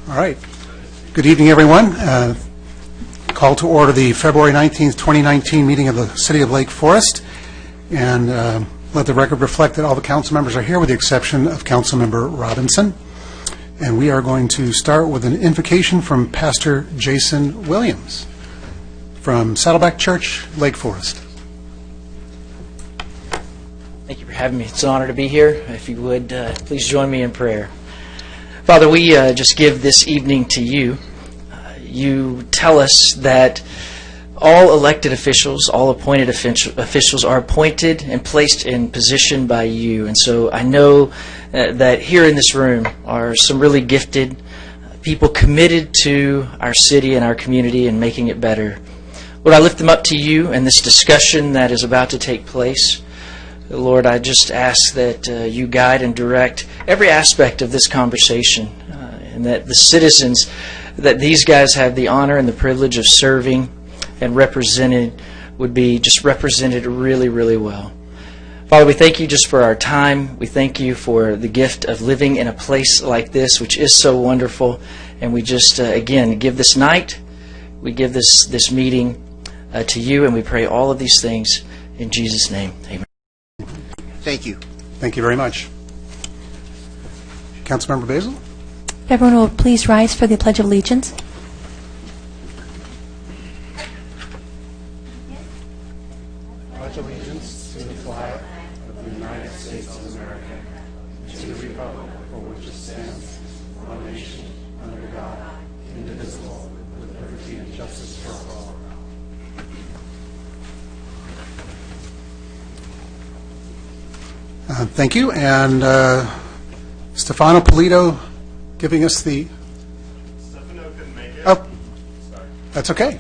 All right. Good evening, everyone. Call to order the February 19th, 2019 meeting of the City of Lake Forest. And let the record reflect that all the council members are here with the exception of Councilmember Robinson. And we are going to start with an invocation from Pastor Jason Williams from Saddleback Church, Lake Forest. Thank you for having me. It's an honor to be here. If you would, please join me in prayer. Father, we just give this evening to you. You tell us that all elected officials, all appointed officials are appointed and placed in position by you. And so I know that here in this room are some really gifted people committed to our city and our community and making it better. Lord, I lift them up to you in this discussion that is about to take place. Lord, I just ask that you guide and direct every aspect of this conversation, and that the citizens, that these guys have the honor and the privilege of serving and represented would be just represented really, really well. Father, we thank you just for our time. We thank you for the gift of living in a place like this, which is so wonderful. And we just, again, give this night, we give this meeting to you, and we pray all of these things in Jesus' name. Amen. Thank you. Thank you very much. Councilmember Basil? Everyone will please rise for the Pledge of Allegiance. Pledge allegiance to the flag of the United States of America, and to the republic for which it stands, one nation, under God, indivisible, with liberty and justice for all. Thank you. And Stefano Polito giving us the... Stefano couldn't make it. Oh, Sorry. That's okay.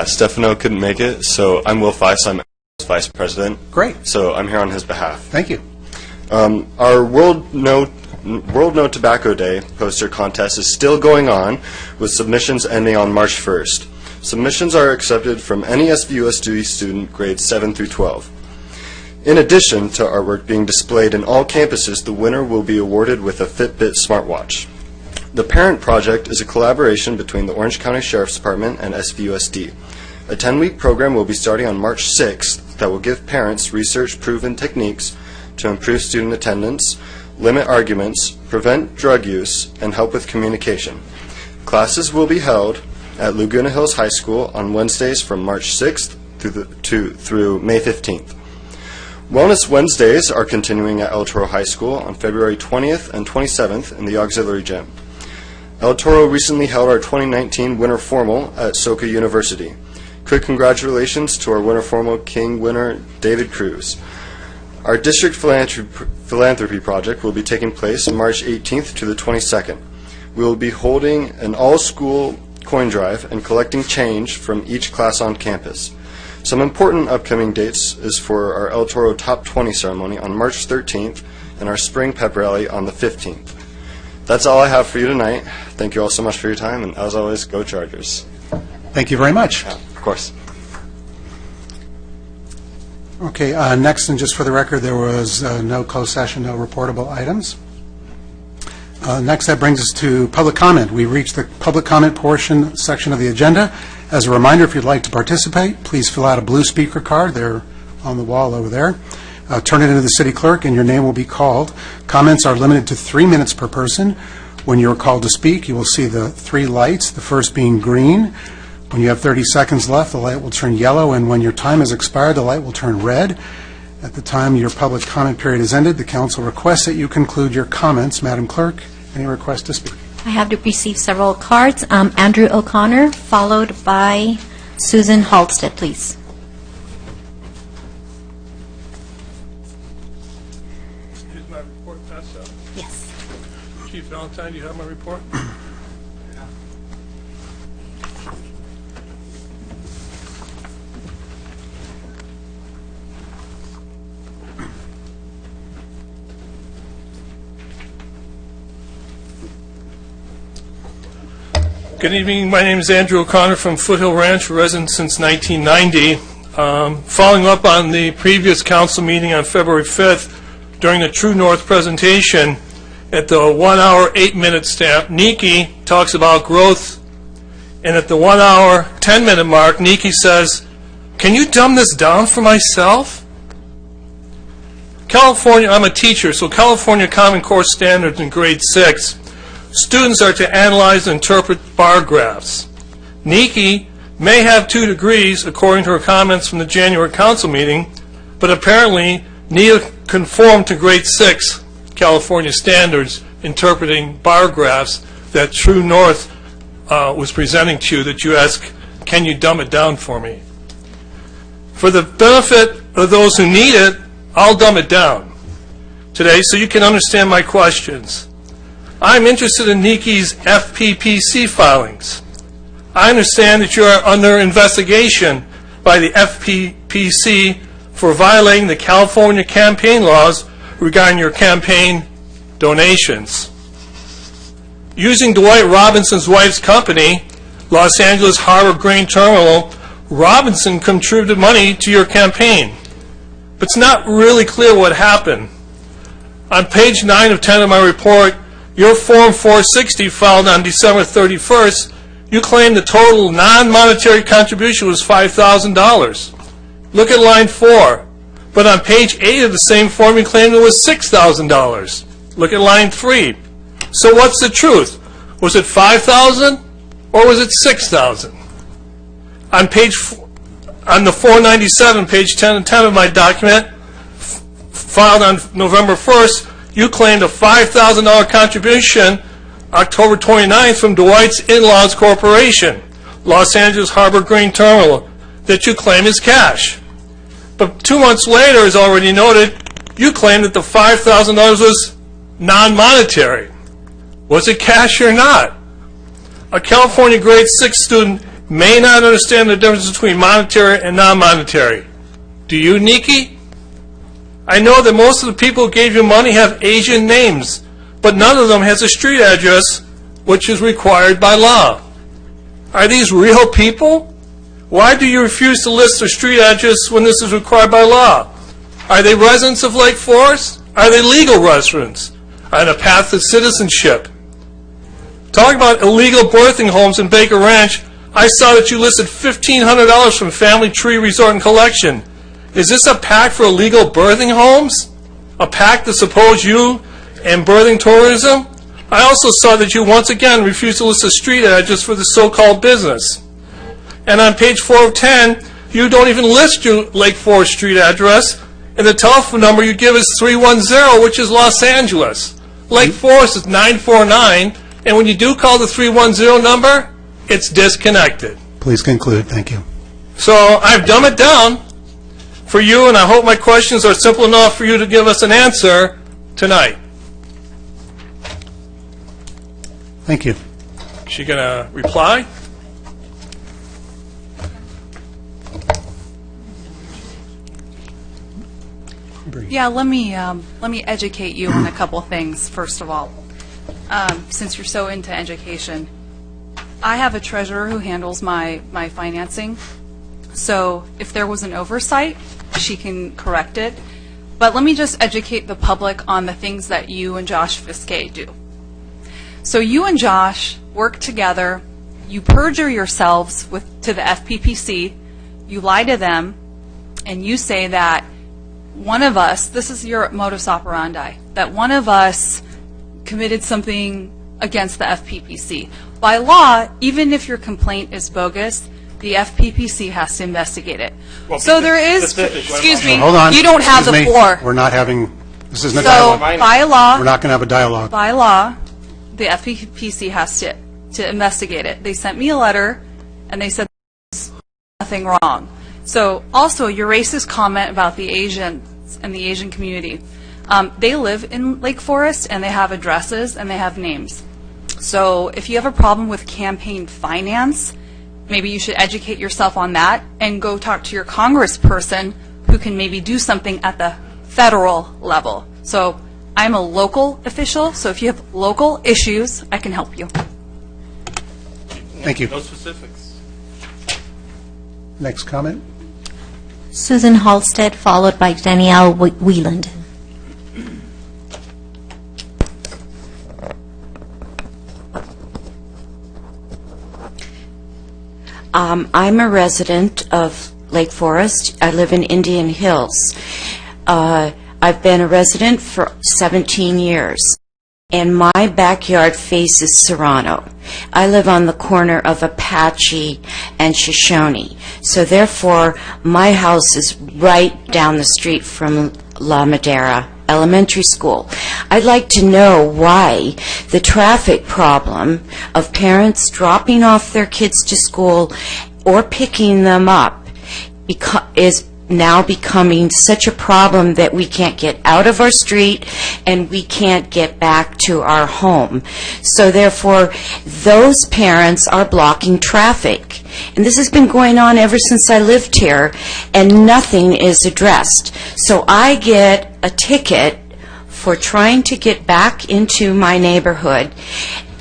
Stefano couldn't make it, so I'm Will Feist. I'm Vice President. Great. So I'm here on his behalf. Thank you. Our World No Tobacco Day poster contest is still going on, with submissions ending on March 1st. Submissions are accepted from any SVUSD student grades 7 through 12. In addition to artwork being displayed in all campuses, the winner will be awarded with a Fitbit smartwatch. The parent project is a collaboration between the Orange County Sheriff's Department and SVUSD. A 10-week program will be starting on March 6th that will give parents research-proven techniques to improve student attendance, limit arguments, prevent drug use, and help with communication. Classes will be held at Laguna Hills High School on Wednesdays from March 6th through May 15th. Wellness Wednesdays are continuing at El Toro High School on February 20th and 27th in the auxiliary gym. El Toro recently held our 2019 Winter Formal at Soka University. Quick congratulations to our Winter Formal King winner, David Cruz. Our district philanthropy project will be taking place March 18th to the 22nd. We will be holding an all-school coin drive and collecting change from each class on campus. Some important upcoming dates is for our El Toro Top 20 ceremony on March 13th and our Spring Pep Rally on the 15th. That's all I have for you tonight. Thank you all so much for your time, and as always, go Chargers. Thank you very much. Yeah, of course. Okay, next, and just for the record, there was no closed session, no reportable items. Next, that brings us to public comment. We reached the public comment portion section of the agenda. As a reminder, if you'd like to participate, please fill out a blue speaker card. They're on the wall over there. Turn it into the city clerk, and your name will be called. Comments are limited to 3 minutes per person. When you're called to speak, you will see the 3 lights, the first being green. When you have 30 seconds left, the light will turn yellow, and when your time has expired, the light will turn red. At the time your public comment period is ended, the council requests that you conclude your comments. Madam Clerk, any request to speak? I have received several cards. Andrew O'Connor, followed by Susan Halstead, please. Here's my report, Tessa. Yes. Chief Valentine, do you have my report? Good evening. My name is Andrew O'Connor from Foothill Ranch, resident since 1990. Following up on the previous council meeting on February 5th, during the True North presentation, at the 1 hour, 8-minute stamp, Nikki talks about growth, and at the 1 hour, 10-minute mark, Nikki says, "Can you dumb this down for myself?" California, I'm a teacher, so California Common Core standards in grade 6, students are to analyze and interpret bar graphs. Nikki may have 2 degrees, according to her comments from the January council meeting, but apparently neither conform to grade 6 California standards interpreting bar graphs that True North was presenting to you, that you ask, "Can you dumb it down for me?" For the benefit of those who need it, I'll dumb it down today so you can understand my questions. I'm interested in Nikki's FPPC filings. I understand that you are under investigation by the FPPC for violating the California campaign laws regarding your campaign donations. Using Dwight Robinson's wife's company, Los Angeles Harbor Grain Terminal, Robinson contributed money to your campaign. But it's not really clear what happened. On page 9 of 10 of my report, your Form 460 filed on December 31st, you claim the total non-monetary contribution was $5,000. Look at line 4. But on page 8 of the same form, you claimed it was $6,000. Look at line 3. So what's the truth? Was it $5,000 or was it $6,000? On the 497, page 10 and 10 of my document, filed on November 1st, you claimed a $5,000 contribution October 29th from Dwight's In-Laws Corporation, Los Angeles Harbor Grain Terminal, that you claim is cash. But 2 months later, as already noted, you claim that the $5,000 was non-monetary. Was it cash or not? A California grade 6 student may not understand the difference between monetary and non-monetary. Do you, Nikki? I know that most of the people who gave you money have Asian names, but none of them has a street address, which is required by law. Are these real people? Why do you refuse to list their street address when this is required by law? Are they residents of Lake Forest? Are they legal residents on a path to citizenship? Talking about illegal birthing homes in Baker Ranch, I saw that you listed $1,500 from Family Tree Resort and Collection. Is this a pact for illegal birthing homes? A pact to suppose you and birthing tourism? I also saw that you once again refused to list a street address for the so-called business. And on page 4 of 10, you don't even list your Lake Forest street address, and the telephone number you give is 310, which is Los Angeles. Lake Forest is 949, and when you do call the 310 number, it's disconnected. Please conclude. Thank you. So I've dumbed it down for you, and I hope my questions are simple enough for you to give us an answer tonight. Thank you. Is she going to reply? Yeah, let me educate you on a couple things, first of all. Since you're so into education, I have a treasurer who handles my financing. So if there was an oversight, she can correct it. But let me just educate the public on the things that you and Josh Fiske do. So you and Josh work together. You perjure yourselves to the FPPC. You lie to them, and you say that one of us, this is your modus operandi, that one of us committed something against the FPPC. By law, even if your complaint is bogus, the FPPC has to investigate it. Well, so there is, excuse me, Hold on. you don't have Excuse the me. floor. We're not having, this isn't a So dialogue. by law, We're not going to have a dialogue. by law, the FPPC has to investigate it. They sent me a letter, and they said there's nothing wrong. So also, your racist comment about the Asians and the Asian community, they live in Lake Forest, and they have addresses, and they have names. So if you have a problem with campaign finance, maybe you should educate yourself on that and go talk to your congressperson who can maybe do something at the federal level. So I'm a local official, so if you have local issues, I can help you. Thank you. No specifics. Next comment? Susan Halstead, followed by Danielle Wieland. I'm a resident of Lake Forest. I live in Indian Hills. I've been a resident for 17 years, and my backyard faces Serrano. I live on the corner of Apache and Shoshone, so therefore my house is right down the street from La Madera Elementary School. I'd like to know why the traffic problem of parents dropping off their kids to school or picking them up is now becoming such a problem that we can't get out of our street and we can't get back to our home. So therefore, those parents are blocking traffic. And this has been going on ever since I lived here, and nothing is addressed. So I get a ticket for trying to get back into my neighborhood.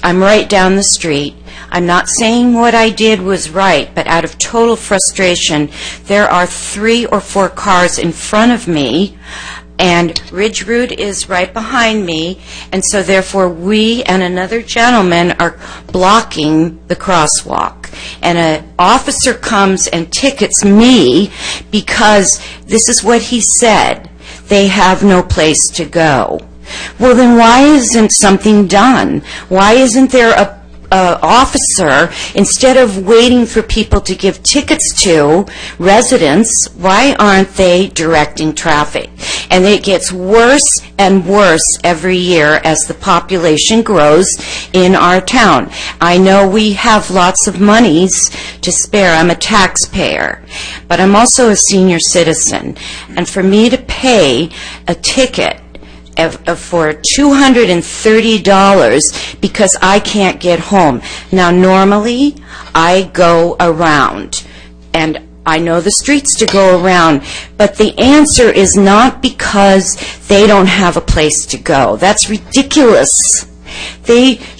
I'm right down the street. I'm not saying what I did was right, but out of total frustration, there are 3 or 4 cars in front of me, and Ridge Root is right behind me, and so therefore we and another gentleman are blocking the crosswalk. And an officer comes and tickets me because this is what he said: they have no place to go. Well, then why isn't something done? Why isn't there a officer, instead of waiting for people to give tickets to residents, why aren't they directing traffic? And it gets worse and worse every year as the population grows in our town. I know we have lots of monies to spare. I'm a taxpayer, but I'm also a senior citizen. And for me to pay a ticket for $230 because I can't get home. Now, normally, I go around, and I know the streets to go around, but the answer is not because they don't have a place to go. That's ridiculous.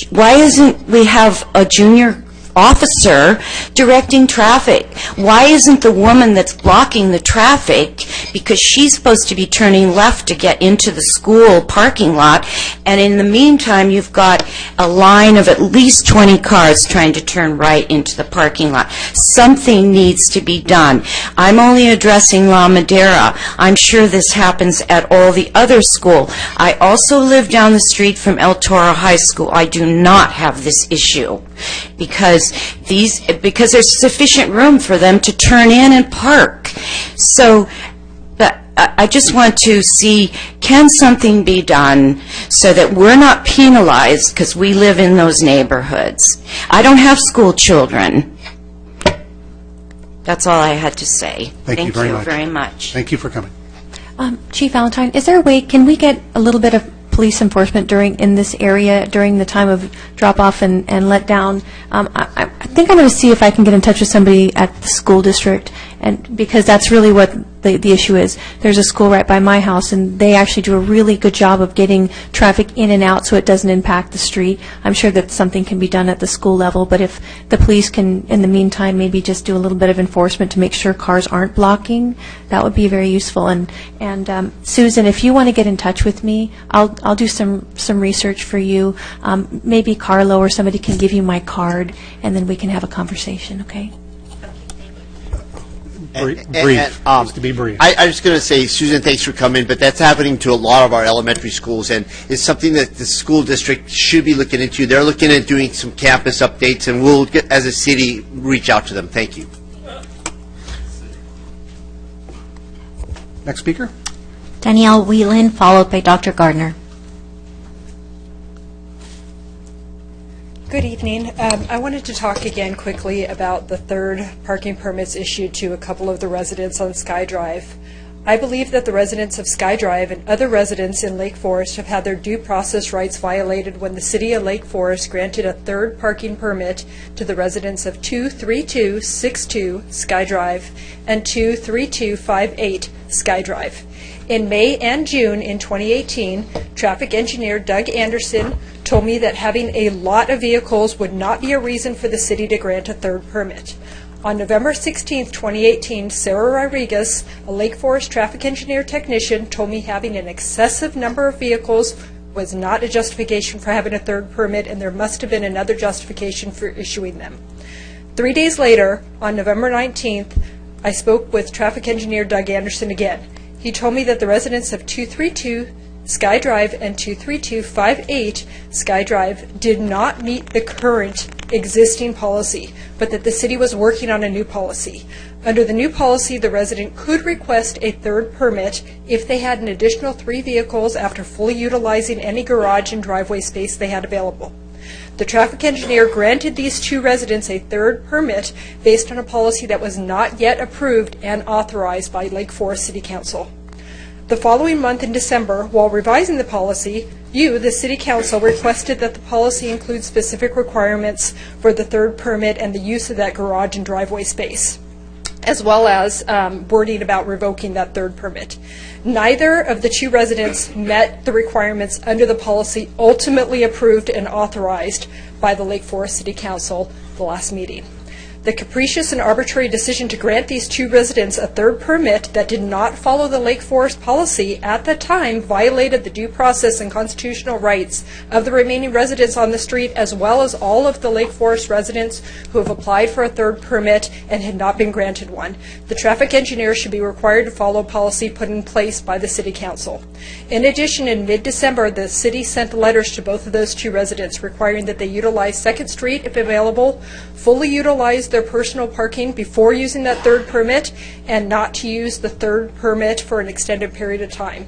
Why isn't we have a junior officer directing traffic? Why isn't the woman that's blocking the traffic, because she's supposed to be turning left to get into the school parking lot, and in the meantime you've got a line of at least 20 cars trying to turn right into the parking lot? Something needs to be done. I'm only addressing La Madera. I'm sure this happens at all the other school. I also live down the street from El Toro High School. I do not have this issue because there's sufficient room for them to turn in and park. So, but I just want to see, can something be done so that we're not penalized because we live in those neighborhoods? I don't have school children. That's all I had to say. Thank you very much. Thank you for coming. Chief Valentine, is there a way, can we get a little bit of police enforcement in this area during the time of drop-off and let down? I think I'm going to see if I can get in touch with somebody at the school district, and because that's really what the issue is. There's a school right by my house, and they actually do a really good job of getting traffic in and out so it doesn't impact the street. I'm sure that something can be done at the school level, but if the police can, in the meantime, maybe just do a little bit of enforcement to make sure cars aren't blocking, that would be very useful. And Susan, if you want to get in touch with me, I'll do some research for you. Maybe Carlo or somebody can give you my card, and then we can have a conversation, okay? Brief, just to be brief. I was going to say, Susan, thanks for coming, but that's happening to a lot of our elementary schools, and it's something that the school district should be looking into. They're looking at doing some campus updates, and we'll, as a city, reach out to them. Thank you. Next speaker. Danielle Whelan, followed by Dr. Gardner. Good evening. I wanted to talk again quickly about the third parking permits issued to a couple of the residents on Sky Drive. I believe that the residents of Sky Drive and other residents in Lake Forest have had their due process rights violated when the City of Lake Forest granted a third parking permit to the residents of 23262 Sky Drive and 23258 Sky Drive. In May and June in 2018, traffic engineer Doug Anderson told me that having a lot of vehicles would not be a reason for the city to grant a third permit. On November 16, 2018, Sarah Rodriguez, a Lake Forest traffic engineer technician, told me having an excessive number of vehicles was not a justification for having a third permit, and there must have been another justification for issuing them. 3 days later, on November 19th, I spoke with traffic engineer Doug Anderson again. He told me that the residents of 232 Sky Drive and 23258 Sky Drive did not meet the current existing policy, but that the city was working on a new policy. Under the new policy, the resident could request a third permit if they had an additional 3 vehicles after fully utilizing any garage and driveway space they had available. The traffic engineer granted these 2 residents a third permit based on a policy that was not yet approved and authorized by Lake Forest City Council. The following month in December, while revising the policy, you, the City Council, requested that the policy include specific requirements for the third permit and the use of that garage and driveway space, as well as wording about revoking that third permit. Neither of the 2 residents met the requirements under the policy ultimately approved and authorized by the Lake Forest City Council the last meeting. The capricious and arbitrary decision to grant these 2 residents a third permit that did not follow the Lake Forest policy at the time violated the due process and constitutional rights of the remaining residents on the street, as well as all of the Lake Forest residents who have applied for a third permit and had not been granted one. The traffic engineer should be required to follow policy put in place by the City Council. In addition, in mid-December, the city sent letters to both of those 2 residents requiring that they utilize 2nd Street if available, fully utilize their personal parking before using that third permit, and not to use the third permit for an extended period of time.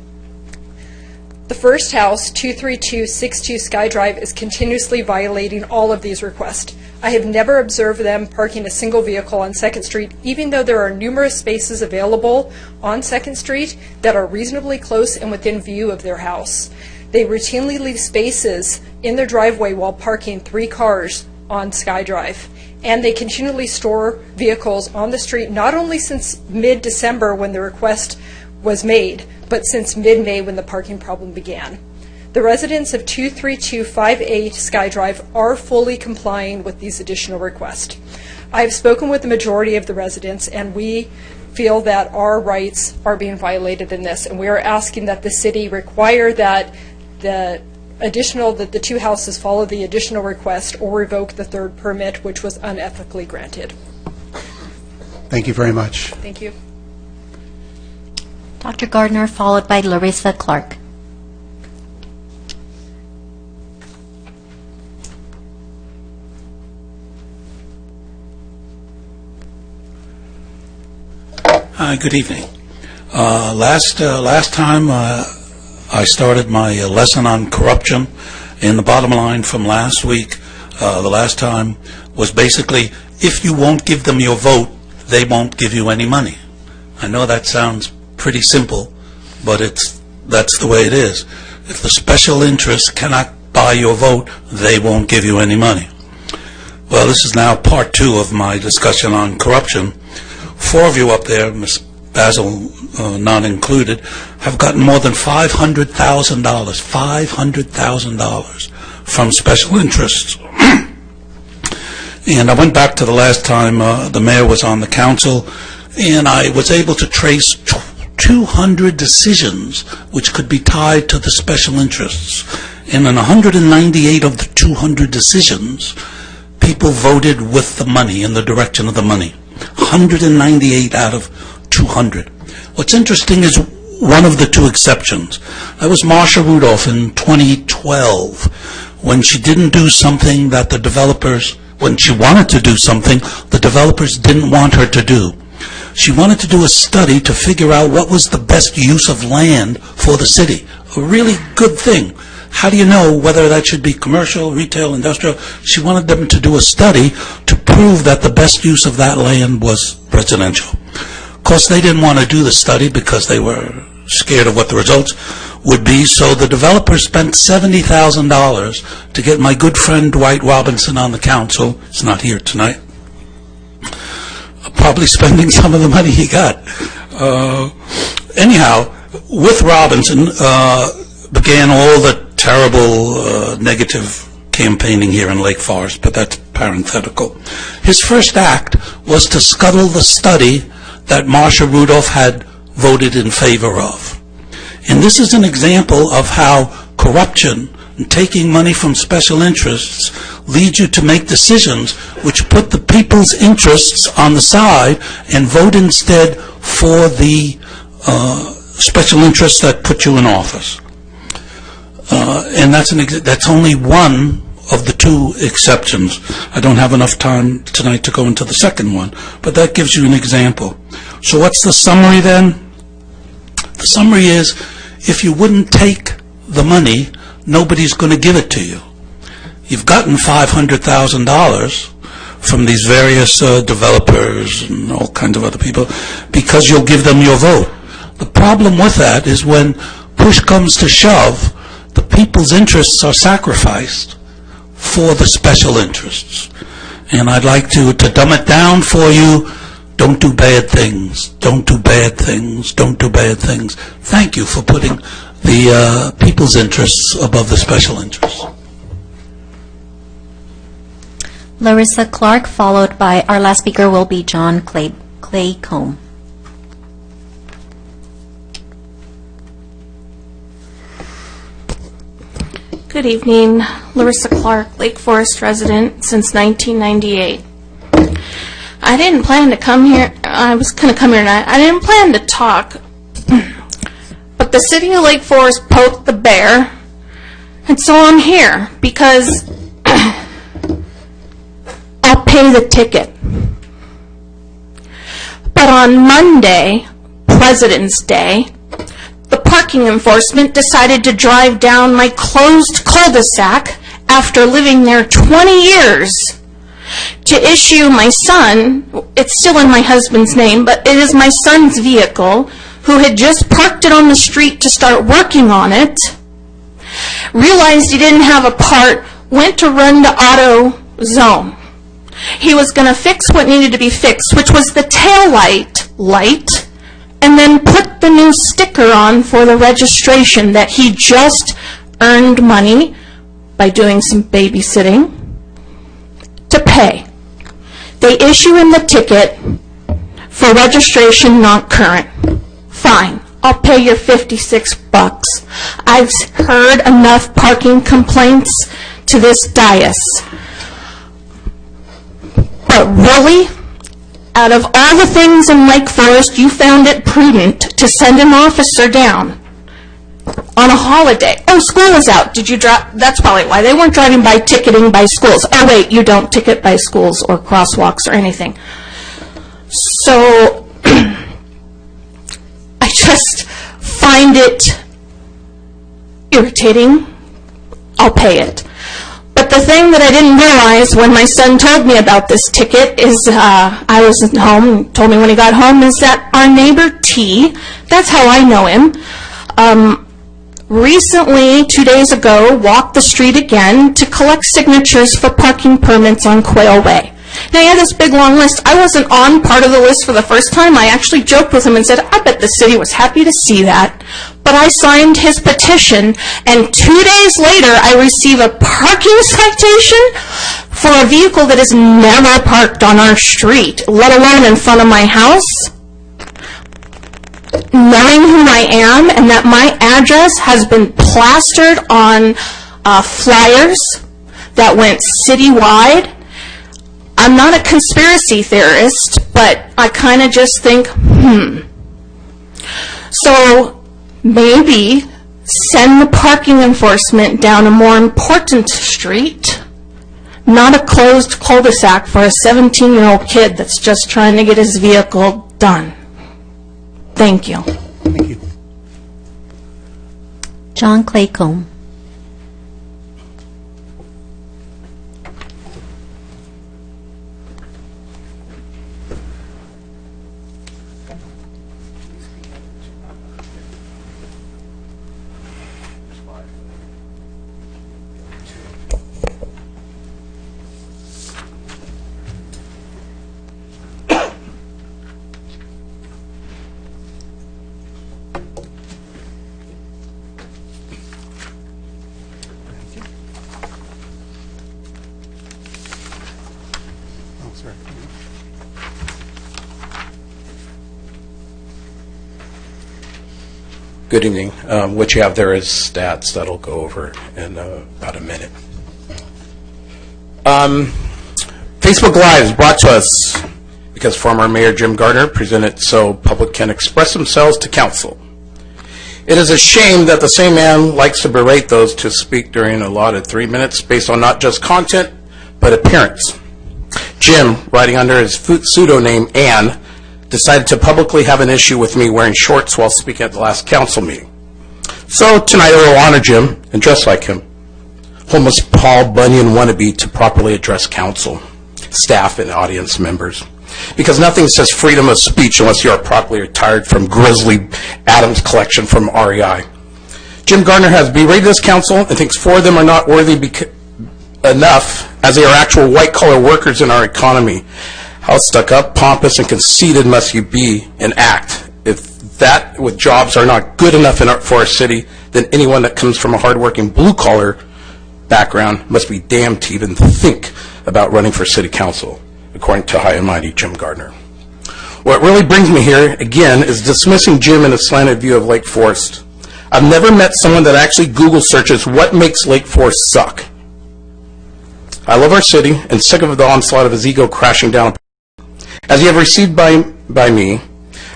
The first house, 23262 Sky Drive, is continuously violating all of these requests. I have never observed them parking a single vehicle on 2nd Street, even though there are numerous spaces available on 2nd Street that are reasonably close and within view of their house. They routinely leave spaces in their driveway while parking 3 cars on Sky Drive. And they continually store vehicles on the street, not only since mid-December when the request was made, but since mid-May when the parking problem began. The residents of 23258 Sky Drive are fully complying with these additional requests. I have spoken with the majority of the residents, and we feel that our rights are being violated in this, and we are asking that the city require that the 2 houses follow the additional request or revoke the third permit, which was unethically granted. Thank you very much. Thank you. Dr. Gardner, followed by Larissa Clark. Good evening. Last time I started my lesson on corruption, and the bottom line from last week, the last time, was basically, if you won't give them your vote, they won't give you any money. I know that sounds pretty simple, but that's the way it is. If the special interests cannot buy your vote, they won't give you any money. Well, this is now part 2 of my discussion on corruption. 4 of you up there, Ms. Basil not included, have gotten more than $500,000 from special interests. And I went back to the last time the mayor was on the council, and I was able to trace 200 decisions which could be tied to the special interests. And in 198 of the 200 decisions, people voted with the money, in the direction of the money. 198 out of 200. What's interesting is one of the 2 exceptions. That was Marsha Rudolph in 2012, when she didn't do something that the developers, when she wanted to do something, the developers didn't want her to do. She wanted to do a study to figure out what was the best use of land for the city. A really good thing. How do you know whether that should be commercial, retail, industrial? She wanted them to do a study to prove that the best use of that land was residential. Of course, they didn't want to do the study because they were scared of what the results would be, so the developer spent $70,000 to get my good friend Dwight Robinson on the council. He's not here tonight. Probably spending some of the money he got. Anyhow, with Robinson began all the terrible negative campaigning here in Lake Forest, but that's parenthetical. His first act was to scuttle the study that Marsha Rudolph had voted in favor of. And this is an example of how corruption and taking money from special interests leads you to make decisions which put the people's interests on the side and vote instead for the special interests that put you in office. And that's only one of the two exceptions. I don't have enough time tonight to go into the second one, but that gives you an example. So what's the summary then? The summary is, if you wouldn't take the money, nobody's going to give it to you. You've gotten $500,000 from these various developers and all kinds of other people because you'll give them your vote. The problem with that is when push comes to shove, the people's interests are sacrificed for the special interests. And I'd like to dumb it down for you. Don't do bad things. Don't do bad things. Don't do bad things. Thank you for putting the people's interests above the special interests. Larissa Clark, followed by, our last speaker will be John Claycomb. Good evening. Larissa Clark, Lake Forest resident since 1998. I didn't plan to come here. I was going to come here tonight. I didn't plan to talk. But the city of Lake Forest poked the bear. And so I'm here because I'll pay the ticket. But on Monday, President's Day, the parking enforcement decided to drive down my closed cul-de-sac after living there 20 years to issue my son, it's still in my husband's name, but it is my son's vehicle, who had just parked it on the street to start working on it, realized he didn't have a part, went to run to AutoZone. He was going to fix what needed to be fixed, which was the taillight light, and then put the new sticker on for the registration that he just earned money by doing some babysitting to pay. They issue him the ticket for registration not current. Fine, I'll pay your $56. I've heard enough parking complaints to this dais. But really, out of all the things in Lake Forest, you found it prudent to send an officer down on a holiday. Oh, school is out. Did you drive? That's probably why. They weren't driving by ticketing by schools. Oh, wait, you don't ticket by schools or crosswalks or anything. So I just find it irritating. I'll pay it. But the thing that I didn't realize when my son told me about this ticket is, I was at home, told me when he got home, is that our neighbor T, that's how I know him, recently, 2 days ago, walked the street again to collect signatures for parking permits on Quail Way. Now, he had this big, long list. I wasn't on part of the list for the first time. I actually joked with him and said, I bet the city was happy to see that. But I signed his petition, and 2 days later, I receive a parking citation for a vehicle that is never parked on our street, let alone in front of my house. Knowing who I am and that my address has been plastered on flyers that went citywide, I'm not a conspiracy theorist, but I kind of just think, So maybe send the parking enforcement down a more important street, not a closed cul-de-sac for a 17-year-old kid that's just trying to get his vehicle done. Thank you. Thank you. John Claycomb. Oh, sorry. Good evening. What you have there is stats that I'll go over in about a minute. Facebook Live is brought to us because former Mayor Jim Gardner presented so public can express themselves to council. It is a shame that the same man likes to berate those to speak during allotted 3 minutes based on not just content, but appearance. Jim, writing under his pseudonym Ann, decided to publicly have an issue with me wearing shorts while speaking at the last council meeting. So tonight I will honor Jim and dress like him. Homeless Paul Bunyan wannabe to properly address council, staff, and audience members. Because nothing says freedom of speech unless you are properly retired from Grizzly Adams collection from REI. Jim Gardner has berated this council and thinks 4 of them are not worthy enough as they are actual white-collar workers in our economy. How stuck up, pompous, and conceited must you be and act if that with jobs are not good enough for our city, then anyone that comes from a hardworking blue-collar background must be damned to even think about running for city council, according to High and Mighty Jim Gardner. What really brings me here, again, is dismissing Jim in a slanted view of Lake Forest. I've never met someone that actually Google searches what makes Lake Forest suck. I love our city and sick of the onslaught of his ego crashing down. As you have received by me,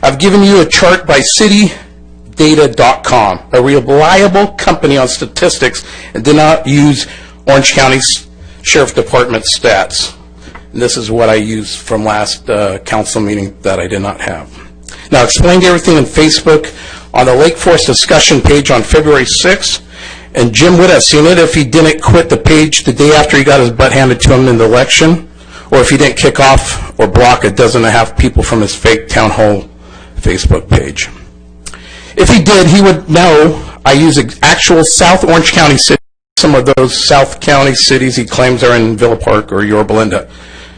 I've given you a chart by citydata.com, a reliable company on statistics, and did not use Orange County's Sheriff Department stats. And this is what I used from last council meeting that I did not have. Now, I explained everything in Facebook on the Lake Forest discussion page on February 6th, and Jim would have seen it if he didn't quit the page the day after he got his butt handed to him in the election, or if he didn't kick off or block 12 people from his fake town hall Facebook page. If he did, he would know I use actual South Orange County cities, some of those South County cities he claims are in Villa Park or Yorba Linda.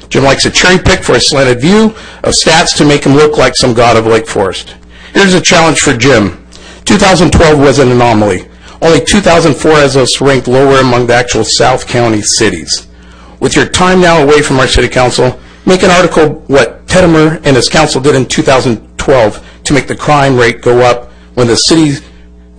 Jim likes to cherry pick for a slanted view of stats to make him look like some god of Lake Forest. Here's a challenge for Jim. 2012 was an anomaly. Only 2004 has us ranked lower among the actual South County cities. With your time now away from our city council, make an article what Tedimer and his council did in 2012 to make the crime rate go up when the city's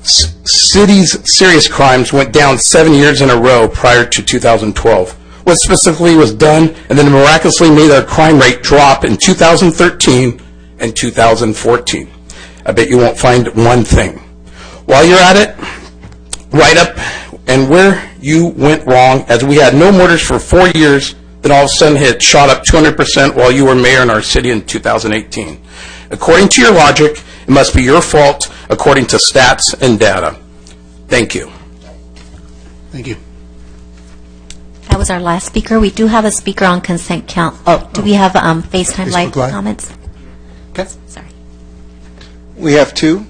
serious crimes went down 7 years in a row prior to 2012. What specifically was done and then miraculously made our crime rate drop in 2013 and 2014. I bet you won't find one thing. While you're at it, write up and where you went wrong, as we had no murders for 4 years, then all of a sudden it shot up 200% while you were mayor in our city in 2018. According to your logic, it must be your fault according to stats and data. Thank you. Thank you. That was our last speaker. We do have a speaker on consent count. Do we have FaceTime Facebook Live Live? comments? Okay. Sorry. We have 2.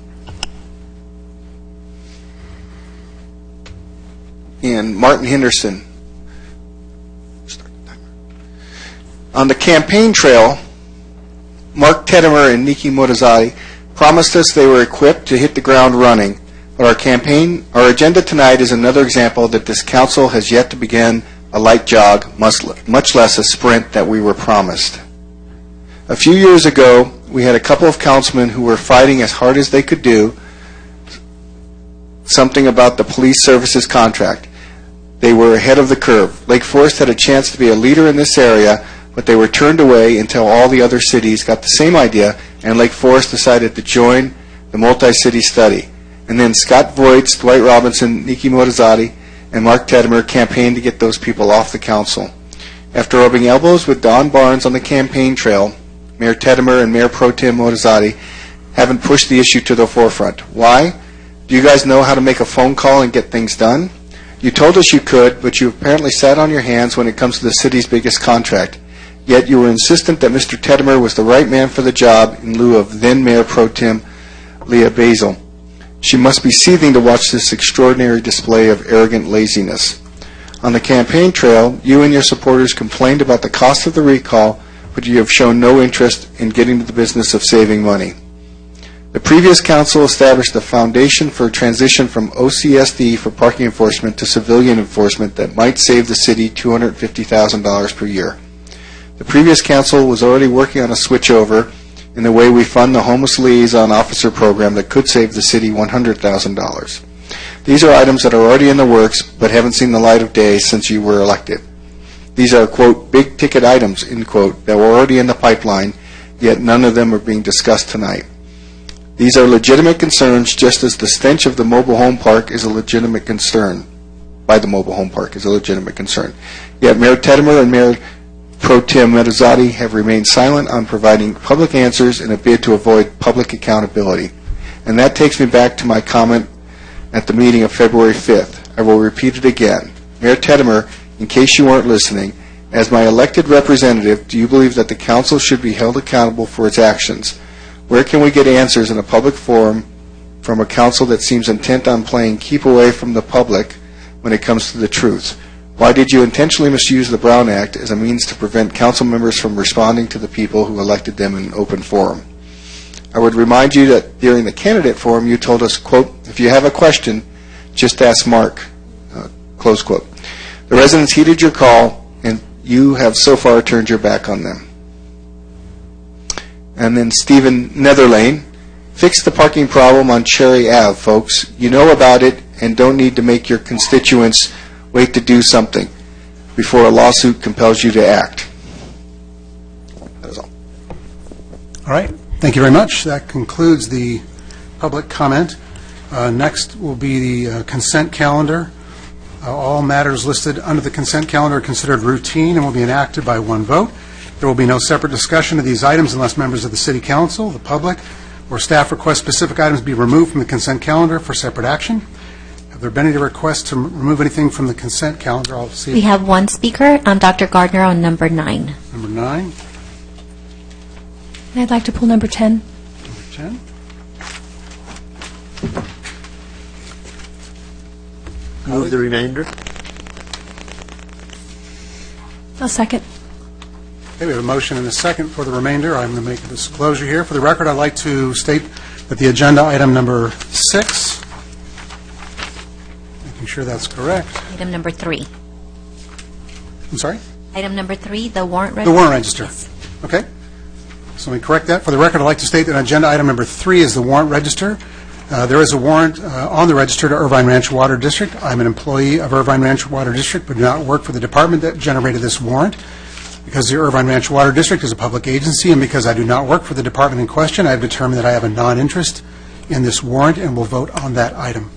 And Martin Henderson. On the campaign trail, Mark Tedimer and Nikki Motazzati promised us they were equipped to hit the ground running, but our agenda tonight is another example that this council has yet to begin a light jog, much less a sprint that we were promised. A few years ago, we had a couple of councilmen who were fighting as hard as they could do something about the police services contract. They were ahead of the curve. Lake Forest had a chance to be a leader in this area, but they were turned away until all the other cities got the same idea, and Lake Forest decided to join the multi-city study. And then Scott Voits, Dwight Robinson, Nikki Motazzati, and Mark Tedimer campaigned to get those people off the council. After rubbing elbows with Don Barnes on the campaign trail, Mayor Tedimer and Mayor Pro Tem Motazzati haven't pushed the issue to the forefront. Why? Do you guys know how to make a phone call and get things done? You told us you could, but you apparently sat on your hands when it comes to the city's biggest contract. Yet you were insistent that Mr. Tedimer was the right man for the job in lieu of then Mayor Pro Tem Leah Basil. She must be seething to watch this extraordinary display of arrogant laziness. On the campaign trail, you and your supporters complained about the cost of the recall, but you have shown no interest in getting to the business of saving money. The previous council established a foundation for a transition from OCSD for parking enforcement to civilian enforcement that might save the city $250,000 per year. The previous council was already working on a switchover in the way we fund the homeless liaison officer program that could save the city $100,000. These are items that are already in the works but haven't seen the light of day since you were elected. These are, quote, big-ticket items, end quote, that were already in the pipeline, yet none of them are being discussed tonight. These are legitimate concerns, just as the stench of the mobile home park is a legitimate concern. By the mobile home park is a legitimate concern. Yet Mayor Teddimer and Mayor Pro Tem Metazotti have remained silent on providing public answers in a bid to avoid public accountability. And that takes me back to my comment at the meeting of February 5th. I will repeat it again. Mayor Teddimer, in case you weren't listening, as my elected representative, do you believe that the council should be held accountable for its actions? Where can we get answers in a public forum from a council that seems intent on playing keep away from the public when it comes to the truth? Why did you intentionally misuse the Brown Act as a means to prevent council members from responding to the people who elected them in an open forum? I would remind you that during the candidate forum, you told us, quote, if you have a question, just ask Mark, close quote. The residents heeded your call, and you have so far turned your back on them. And then Stephen Netherlane, fix the parking problem on Cherry Ave, folks. You know about it and don't need to make your constituents wait to do something before a lawsuit compels you to act. That is all. All right. Thank you very much. That concludes the public comment. Next will be the consent calendar. All matters listed under the consent calendar are considered routine and will be enacted by one vote. There will be no separate discussion of these items unless members of the City Council, the public, or staff request specific items be removed from the consent calendar for separate action. Have there been any requests to remove anything from the consent calendar? I'll see. We have one speaker, Dr. Gardner, on number 9. Number 9. And I'd like to pull number 10. Number 10. Move the remainder. A second. Okay, we have a motion and a second for the remainder. I'm going to make a disclosure here. For the record, I'd like to state that the agenda item number 6, making sure that's correct. Item number 3. I'm sorry? Item number 3, the warrant register. The warrant register. Yes. Okay. So let me correct that. For the record, I'd like to state that agenda item number 3 is the warrant register. There is a warrant on the register to Irvine Ranch Water District. I'm an employee of Irvine Ranch Water District, but do not work for the department that generated this warrant. Because the Irvine Ranch Water District is a public agency, and because I do not work for the department in question, I have determined that I have a non-interest in this warrant and will vote on that item.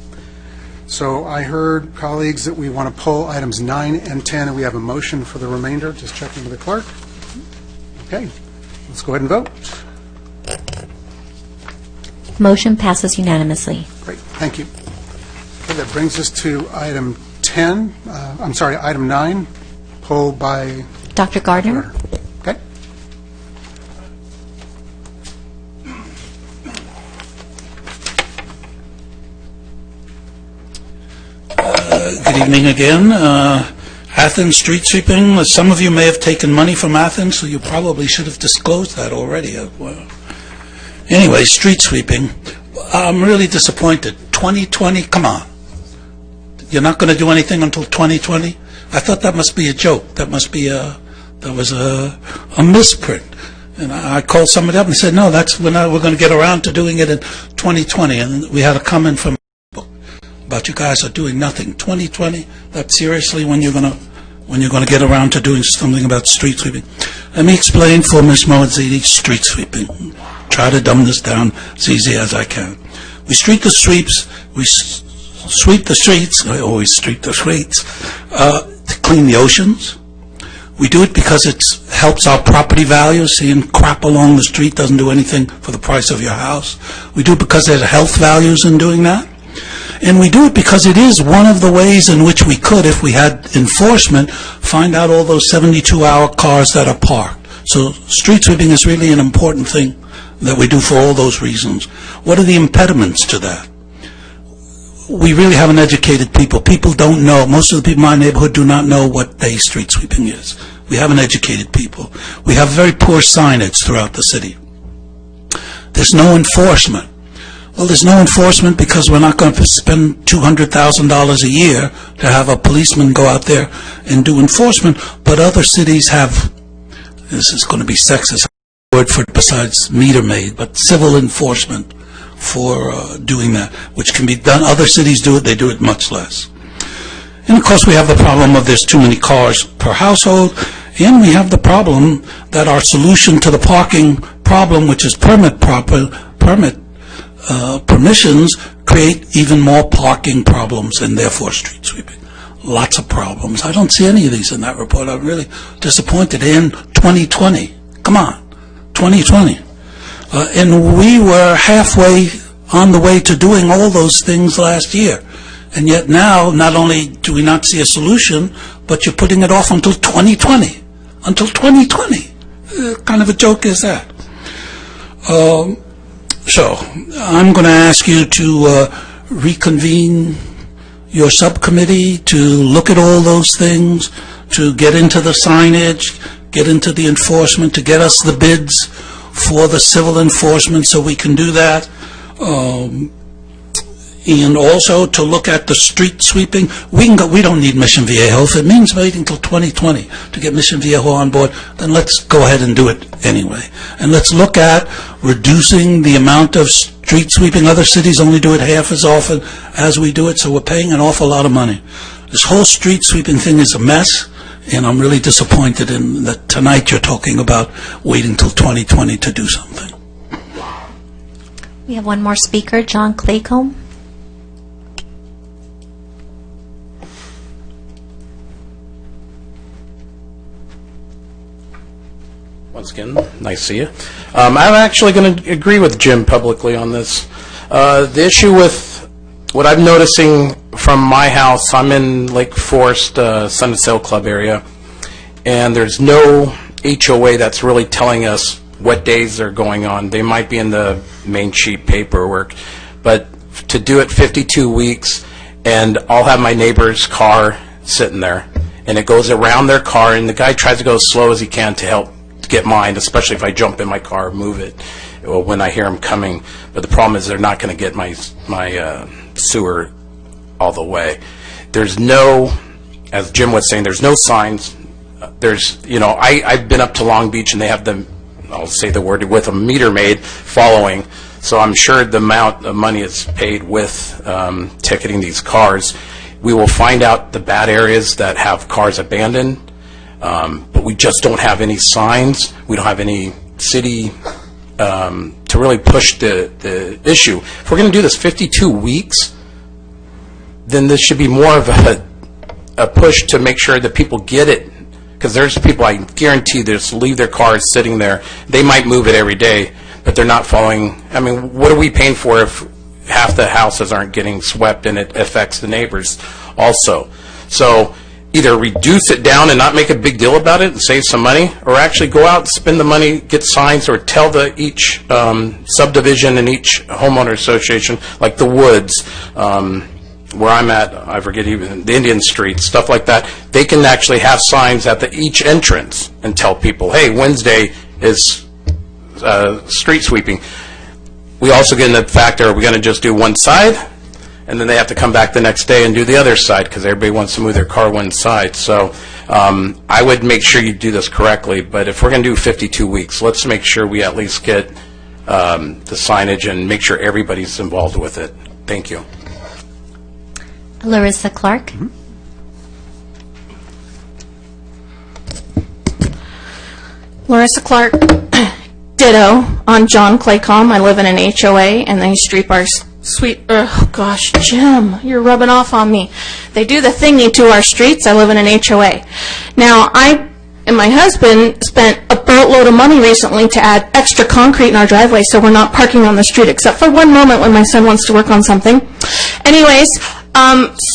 So I heard, colleagues, that we want to pull items 9 and 10, and we have a motion for the remainder. Just checking with the clerk. Okay. Let's go ahead and vote. Motion passes unanimously. Great. Thank you. Okay, that brings us to item 10. Item 9, pulled by Dr. Gardner? Okay. Good evening again. Athens street sweeping. Some of you may have taken money from Athens, so you probably should have disclosed that already. Anyway, street sweeping. I'm really disappointed. 2020, come on. You're not going to do anything until 2020? I thought that must be a joke. That was a misprint. And I called somebody up and said, no, we're going to get around to doing it in 2020. And we had a comment from about you guys are doing nothing. 2020, that seriously when you're going to get around to doing something about street sweeping? Let me explain for Ms. Moazzini street sweeping. Try to dumb this down as easy as I can. We sweep the streets. I always sweep the streets to clean the oceans. We do it because it helps our property values. Seeing crap along the street doesn't do anything for the price of your house. We do it because there's health values in doing that. And we do it because it is one of the ways in which we could, if we had enforcement, find out all those 72-hour cars that are parked. So street sweeping is really an important thing that we do for all those reasons. What are the impediments to that? We really haven't educated people. People don't know. Most of the people in my neighborhood do not know what day street sweeping is. We haven't educated people. We have very poor signage throughout the city. There's no enforcement. Well, there's no enforcement because we're not going to spend $200,000 a year to have a policeman go out there and do enforcement, but other cities have, this is going to be sexist, word for it besides meter maid, but civil enforcement for doing that, which can be done. Other cities do it, they do it much less. And of course, we have the problem of there's too many cars per household, and we have the problem that our solution to the parking problem, which is permissions, create even more parking problems and therefore street sweeping. Lots of problems. I don't see any of these in that report. I'm really disappointed. In 2020, come on, 2020. And we were halfway on the way to doing all those things last year. And yet now, not only do we not see a solution, but you're putting it off until 2020. Until 2020. What kind of a joke is that? So, I'm going to ask you to reconvene your subcommittee to look at all those things, to get into the signage, get into the enforcement, to get us the bids for the civil enforcement so we can do that. And also to look at the street sweeping. We don't need Mission Viejo. If it means waiting until 2020 to get Mission Viejo on board, then let's go ahead and do it anyway. And let's look at reducing the amount of street sweeping. Other cities only do it half as often as we do it, so we're paying an awful lot of money. This whole street sweeping thing is a mess, and I'm really disappointed in that tonight you're talking about waiting till 2020 to do something. We have one more speaker, John Claycomb. Once again, nice to see you. I'm actually going to agree with Jim publicly on this. The issue with what I'm noticing from my house, I'm in Lake Forest, Sun and Sail Club area, and there's no HOA that's really telling us what days they're going on. They might be in the main sheet paperwork, but to do it 52 weeks, and I'll have my neighbor's car sitting there, and it goes around their car, and the guy tries to go as slow as he can to help get mine, especially if I jump in my car, move it when I hear him coming. But the problem is they're not going to get my sewer all the way. There's no, as Jim was saying, there's no signs. I've been up to Long Beach, and they have I'll say the word, with a meter maid following. So I'm sure the amount of money is paid with ticketing these cars. We will find out the bad areas that have cars abandoned. But we just don't have any signs. We don't have any city to really push the issue. If we're going to do this 52 weeks, then this should be more of a push to make sure that people get it. Because there's people, I guarantee, that just leave their cars sitting there. They might move it every day, but they're not following. I mean, what are we paying for if half the houses aren't getting swept and it affects the neighbors also? So either reduce it down and not make a big deal about it and save some money, or actually go out and spend the money, get signs, or tell each subdivision and each homeowner association, like the Woods, where I'm at, I forget, even the Indian Street, stuff like that, they can actually have signs at each entrance and tell people, hey, Wednesday is street sweeping. We also get in the factor, are we going to just do one side? And then they have to come back the next day and do the other side because everybody wants to move their car one side. So I would make sure you do this correctly. But if we're going to do 52 weeks, let's make sure we at least get the signage and make sure everybody's involved with it. Thank you. Larissa Clark. Mm-hmm. Larissa Clark, ditto on John Claycomb. I live in an HOA, and they oh gosh, Jim, you're rubbing off on me. They do the thingy to our streets. I live in an HOA. Now, I and my husband spent a boatload of money recently to add extra concrete in our driveway so we're not parking on the street, except for one moment when my son wants to work on something. Anyways,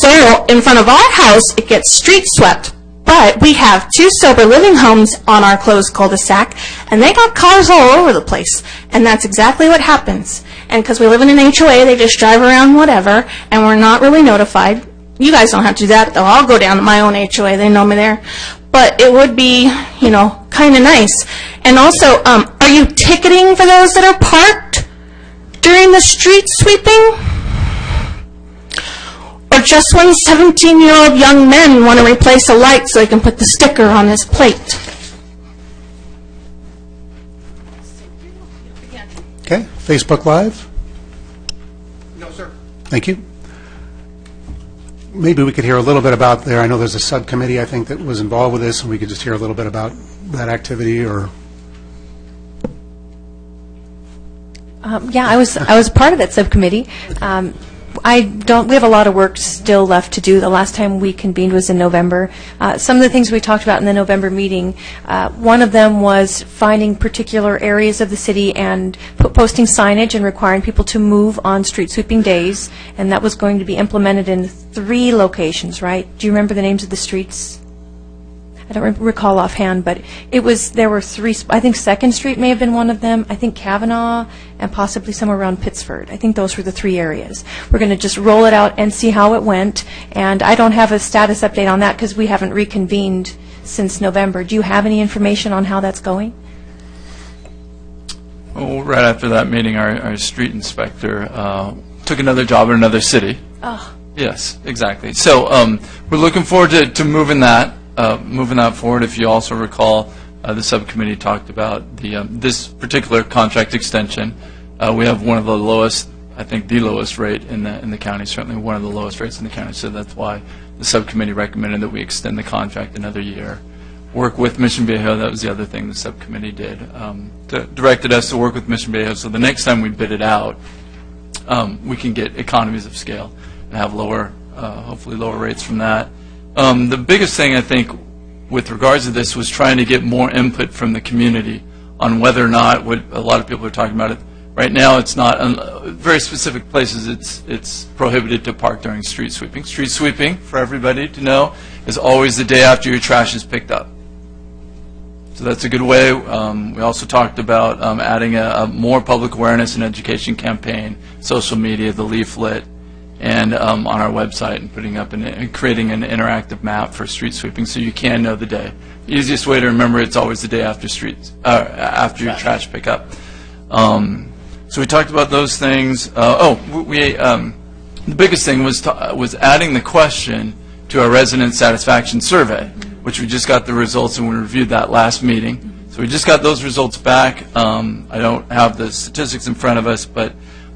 so in front of our house, it gets street swept. But we have 2 sober living homes on our closed cul-de-sac, and they got cars all over the place. And that's exactly what happens. And because we live in an HOA, they just drive around whatever, and we're not really notified. You guys don't have to do that, though. I'll go down to my own HOA. They know me there. But it would be, kind of nice. And also, are you ticketing for those that are parked during the street sweeping? Or just when 17-year-old young men want to replace a light so they can put the sticker on his plate? Facebook Live? No, sir. Thank you. Maybe we could hear a little bit about there. I know there's a subcommittee, I think, that was involved with this, and we could just hear a little bit about that activity, or... Yeah, I was part of that subcommittee. We have a lot of work still left to do. The last time we convened was in November. Some of the things we talked about in the November meeting, one of them was finding particular areas of the city and posting signage and requiring people to move on street sweeping days, and that was going to be implemented in 3 locations, right? Do you remember the names of the streets? I don't recall offhand, but there were 3, I think 2nd Street may have been one of them, I think Kavanaugh, and possibly somewhere around Pittsford. I think those were the 3 areas. We're going to just roll it out and see how it went, and I don't have a status update on that because we haven't reconvened since November. Do you have any information on how that's going? Well, right after that meeting, our street inspector took another job in another city. Oh. Yes, exactly. So we're looking forward to moving that forward. If you also recall, the subcommittee talked about this particular contract extension. We have one of the lowest, I think the lowest rate in the county, certainly one of the lowest rates in the county, so that's why the subcommittee recommended that we extend the contract another year. Work with Mission Viejo, that was the other thing the subcommittee did. Directed us to work with Mission Viejo, so the next time we bid it out, we can get economies of scale and have hopefully lower rates from that. The biggest thing, I think, with regards to this was trying to get more input from the community on whether or not, what a lot of people are talking about it, right now it's not, very specific places it's prohibited to park during street sweeping. Street sweeping, for everybody to know, is always the day after your trash is picked up. So that's a good way. We also talked about adding a more public awareness and education campaign, social media, the leaflet, and on our website, and putting up and creating an interactive map for street sweeping so you can know the day. The easiest way to remember it's always the day after after your trash pickup. So we talked about those things. The biggest thing was adding the question to our resident satisfaction survey, which we just got the results, and we reviewed that last meeting. So we just got those results back. I don't have the statistics in front of us, but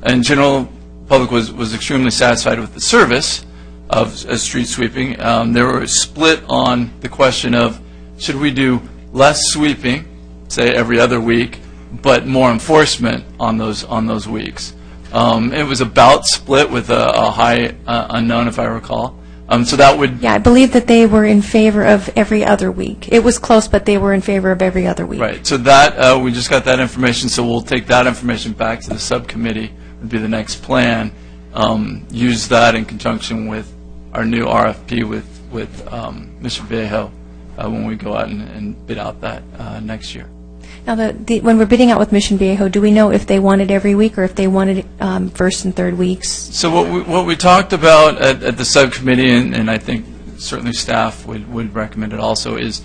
in general, public was extremely satisfied with the service of street sweeping. They were split on the question of should we do less sweeping, say every other week, but more enforcement on those weeks. It was about split with a high unknown, if I recall. So that would... Yeah, I believe that they were in favor of every other week. It was close, but they were in favor of every other week. Right. So that we just got that information, so we'll take that information back to the subcommittee. Would be the next plan. Use that in conjunction with our new RFP with Mission Viejo when we go out and bid out that next year. Now, when we're bidding out with Mission Viejo, do we know if they want it every week or if they want it first and third weeks? So what we talked about at the subcommittee, and I think certainly staff would recommend it also, is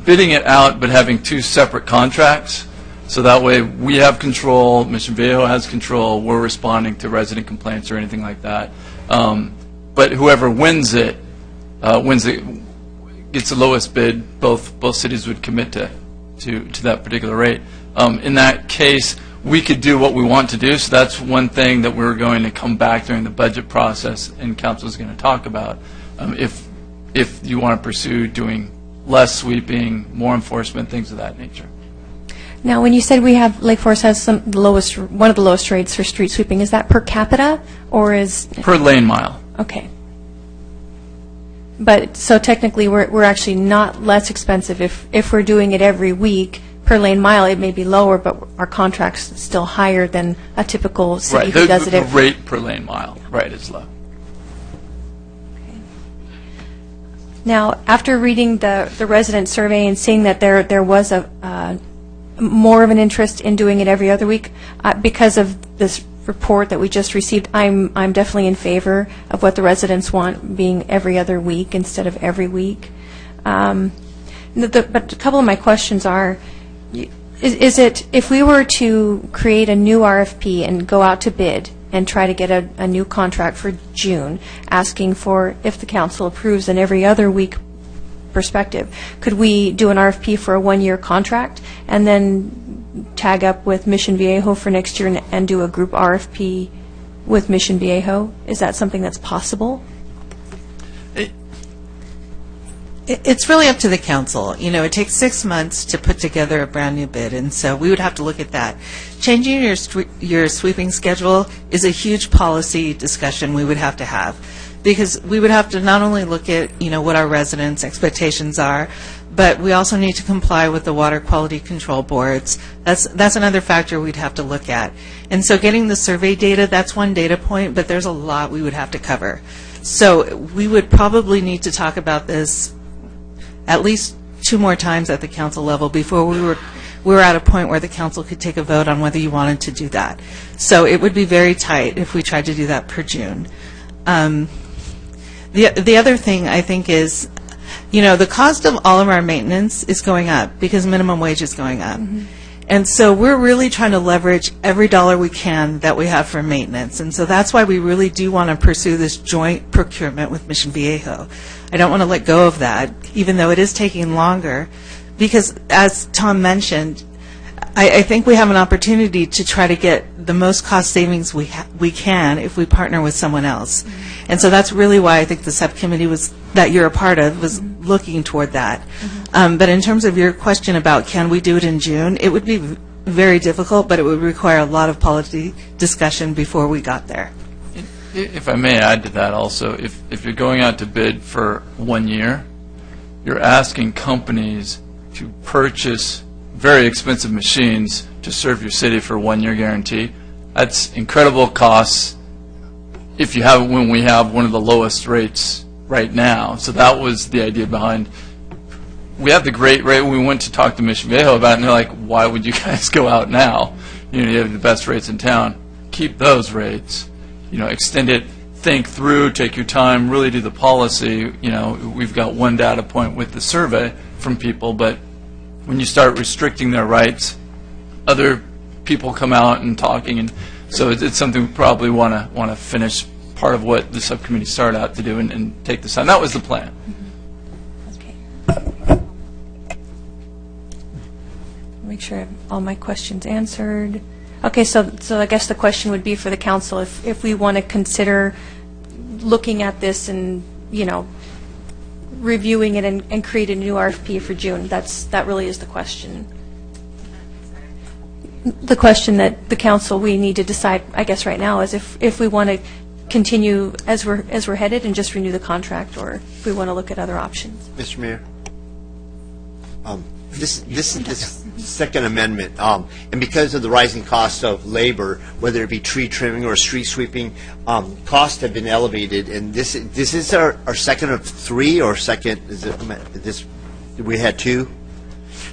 bidding it out but having 2 separate contracts. So that way we have control, Mission Viejo has control, we're responding to resident complaints or anything like that. But whoever wins it, gets the lowest bid, both cities would commit to that particular rate. In that case, we could do what we want to do, so that's one thing that we're going to come back during the budget process and council is going to talk about. If you want to pursue doing less sweeping, more enforcement, things of that nature. Now, when you said Lake Forest has one of the lowest rates for street sweeping, is that per capita or is... Per lane mile. Okay. But, so technically, we're actually not less expensive if we're doing it every week. Per lane mile, it may be lower, but our contract's still higher than a typical city who does it every... The rate per lane mile, right, is low. Okay. Now, after reading the resident survey and seeing that there was more of an interest in doing it every other week, because of this report that we just received, I'm definitely in favor of what the residents want, being every other week instead of every week. But a couple of my questions are, is it, if we were to create a new RFP and go out to bid and try to get a new contract for June, asking for, if the council approves, an every other week perspective. Could we do an RFP for a one-year contract and then tag up with Mission Viejo for next year and do a group RFP with Mission Viejo? Is that something that's possible? It's really up to the council. You know, it takes 6 months to put together a brand-new bid, and so we would have to look at that. Changing your sweeping schedule is a huge policy discussion we would have to have, because we would have to not only look at, you know, what our residents' expectations are, but we also need to comply with the water quality control boards. That's another factor we'd have to look at. And so getting the survey data, that's one data point, but there's a lot we would have to cover. So we would probably need to talk about this at least 2 more times at the council level before we were at a point where the council could take a vote on whether you wanted to do that. So it would be very tight if we tried to do that per June. The other thing I think is, you know, the cost of all of our maintenance is going up because minimum wage is going up. Mm-hmm. And so we're really trying to leverage every dollar we can that we have for maintenance. And so that's why we really do want to pursue this joint procurement with Mission Viejo. I don't want to let go of that, even though it is taking longer, because as Tom mentioned, I think we have an opportunity to try to get the most cost savings we can if we partner with someone else. Mm-hmm. And so that's really why I think the subcommittee that you're a part of was looking toward that. Mm-hmm. But in terms of your question about can we do it in June, it would be very difficult, but it would require a lot of policy discussion before we got there. If I may add to that also, if you're going out to bid for 1 year, you're asking companies to purchase very expensive machines to serve your city for 1 year guarantee. That's incredible costs when we have one of the lowest rates right now. So that was the idea behind. We have the great rate. We went to talk to Mission Viejo about it, and they're like, why would you guys go out now? You know, you have the best rates in town. Keep those rates. You know, extend it, think through, take your time, really do the policy. You know, we've got one data point with the survey from people, but when you start restricting their rights, other people come out and talking, and so it's something we probably want to finish part of what the subcommittee started out to do and take this on. That was the plan. Okay. Make sure I have all my questions answered. Okay, so I guess the question would be for the council, if we want to consider looking at this and, you know, reviewing it and create a new RFP for June. That really is the question. The question that the council, we need to decide, I guess, right now is if we want to continue as we're headed and just renew the contract, or if we want to look at other options. Mr. Mayor, this second amendment, and because of the rising cost of labor, whether it be tree trimming or street sweeping, costs have been elevated. And this is our second of 3, or second, is it this? We had 2.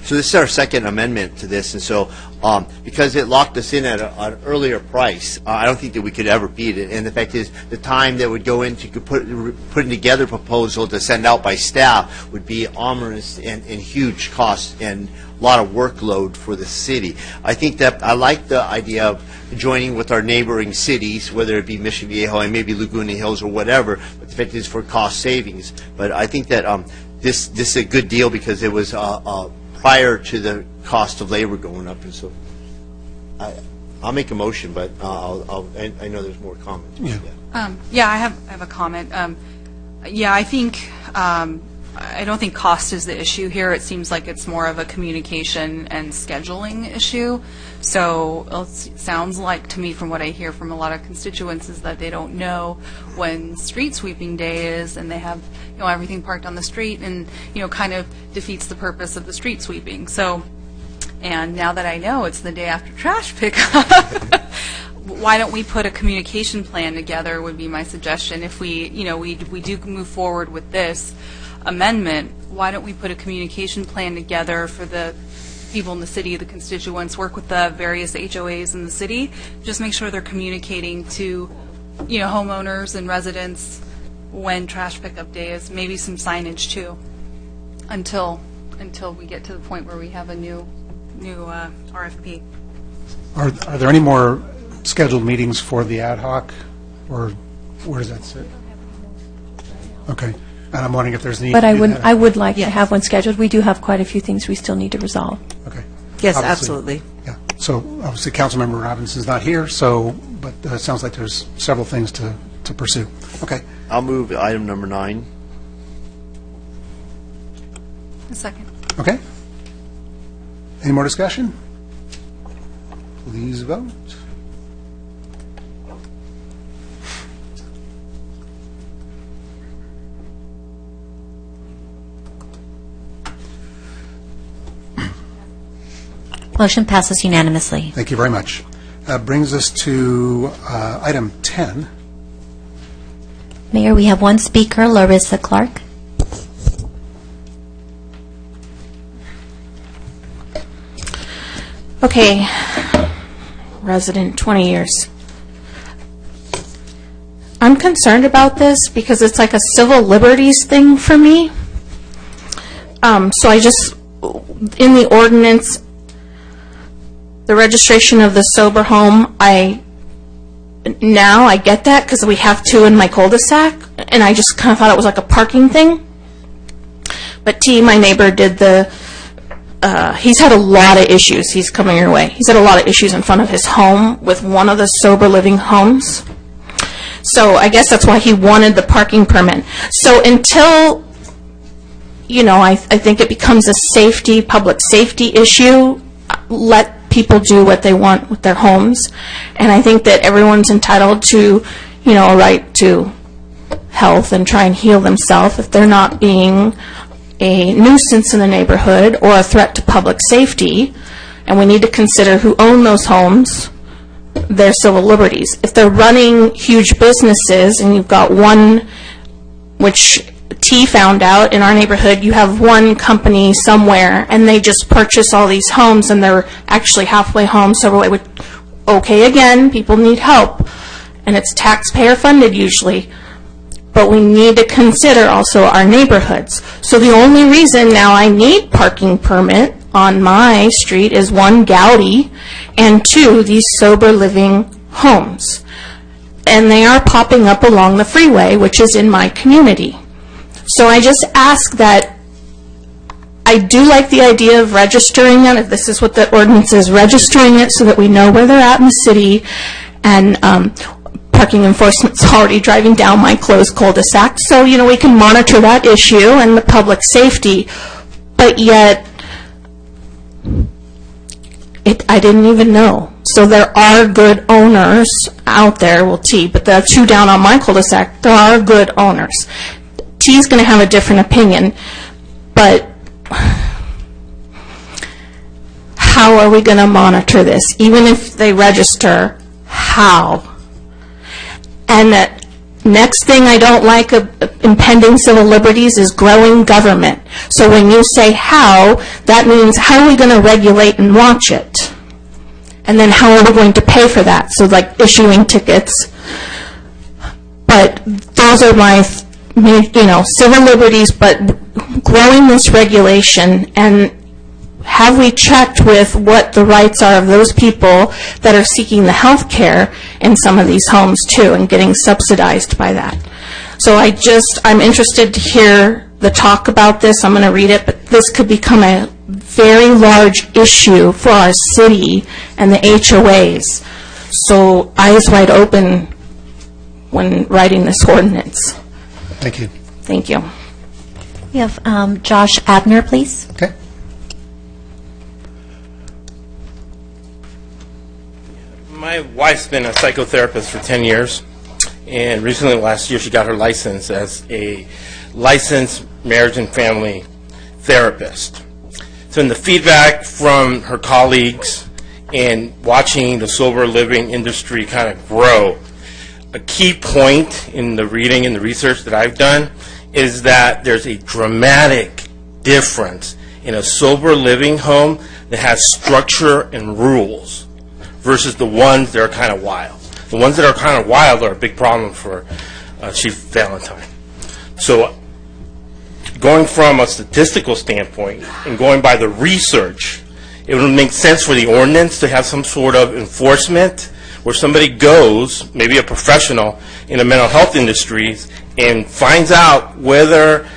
So this is our second amendment to this, and so because it locked us in at an earlier price, I don't think that we could ever beat it. And the fact is, the time that would go into putting together a proposal to send out by staff would be onerous and huge costs and a lot of workload for the city. I think that I like the idea of joining with our neighboring cities, whether it be Mission Viejo and maybe Laguna Hills or whatever, but the fact is for cost savings. But I think that this is a good deal because it was prior to the cost of labor going up, and so I'll make a motion, but I know there's more comments. Yeah, I have a comment. Yeah, I think I don't think cost is the issue here. It seems like it's more of a communication and scheduling issue. So it sounds like to me, from what I hear from a lot of constituents, is that they don't know when street sweeping day is, and they have, you know, everything parked on the street, and, you know, kind of defeats the purpose of the street sweeping. So, and now that I know it's the day after trash pickup, why don't we put a communication plan together? Would be my suggestion. If we, you know, we do move forward with this amendment, why don't we put a communication plan together for the people in the city, the constituents, work with the various HOAs in the city, just make sure they're communicating to, you know, homeowners and residents when trash pickup day is, maybe some signage too, until we get to the point where we have a new RFP. Are there any more scheduled meetings for the ad hoc, or where does that sit? Okay. And I'm wondering if there's need But to I do would, that. I would like to have one scheduled. We do have quite a few things we still need to resolve. Okay. Yes, Obviously. absolutely. Yeah. So obviously, Councilmember Robinson's not here, so, but it sounds like there's several things to pursue. Okay. I'll move item number 9. A second. Okay. Any more discussion? Please vote. Motion passes unanimously. Thank you very much. Brings us to item 10. Mayor, we have one speaker, Larissa Clark. Okay, resident, 20 years. I'm concerned about this because it's like a civil liberties thing for me. So I just, in the ordinance, the registration of the sober home, now I get that because we have 2 in my cul-de-sac, and I just kind of thought it was like a parking thing. But T, my neighbor, did he's had a lot of issues. He's coming your way. He's had a lot of issues in front of his home with one of the sober living homes. So I guess that's why he wanted the parking permit. So until, I think it becomes a public safety issue, let people do what they want with their homes. And I think that everyone's entitled to, a right to health and try and heal themselves if they're not being a nuisance in the neighborhood or a threat to public safety. And we need to consider who own those homes, their civil liberties. If they're running huge businesses and you've got one, which T found out in our neighborhood, you have one company somewhere and they just purchase all these homes and they're actually halfway home, several way. Okay, again, people need help and it's taxpayer funded usually. But we need to consider also our neighborhoods. So the only reason now I need parking permit on my street is 1, Gowdy, and 2, these sober living homes. And they are popping up along the freeway, which is in my community. So I just ask that, I do like the idea of registering it, if this is what the ordinance is, registering it so that we know where they're at in the city, and parking enforcement's already driving down my closed cul-de-sac, so, we can monitor that issue and the public safety, but yet, I didn't even know. So there are good owners out there, well, T, but the 2 down on my cul-de-sac, there are good owners. T's going to have a different opinion, but how are we going to monitor this? Even if they register, how? And the next thing I don't like of impending civil liberties is growing government. So when you say how, that means how are we going to regulate and watch it? And then how are we going to pay for that? So like issuing tickets. But those are my, civil liberties, but growing this regulation, and have we checked with what the rights are of those people that are seeking the health care in some of these homes too and getting subsidized by that? So I'm interested to hear the talk about this. I'm going to read it, but this could become a very large issue for our city and the HOAs. So eyes wide open when writing this ordinance. Thank you. Thank you. We have Josh Abner, please. Okay. My wife's been a psychotherapist for 10 years, and recently last year she got her license as a licensed marriage and family therapist. So in the feedback from her colleagues and watching the sober living industry kind of grow, a key point in the reading and the research that I've done is that there's a dramatic difference in a sober living home that has structure and rules versus the ones that are kind of wild. The ones that are kind of wild are a big problem for Chief Valentine. So going from a statistical standpoint and going by the research, it would make sense for the ordinance to have some sort of enforcement where somebody goes, maybe a professional in the mental health industries, and finds out whether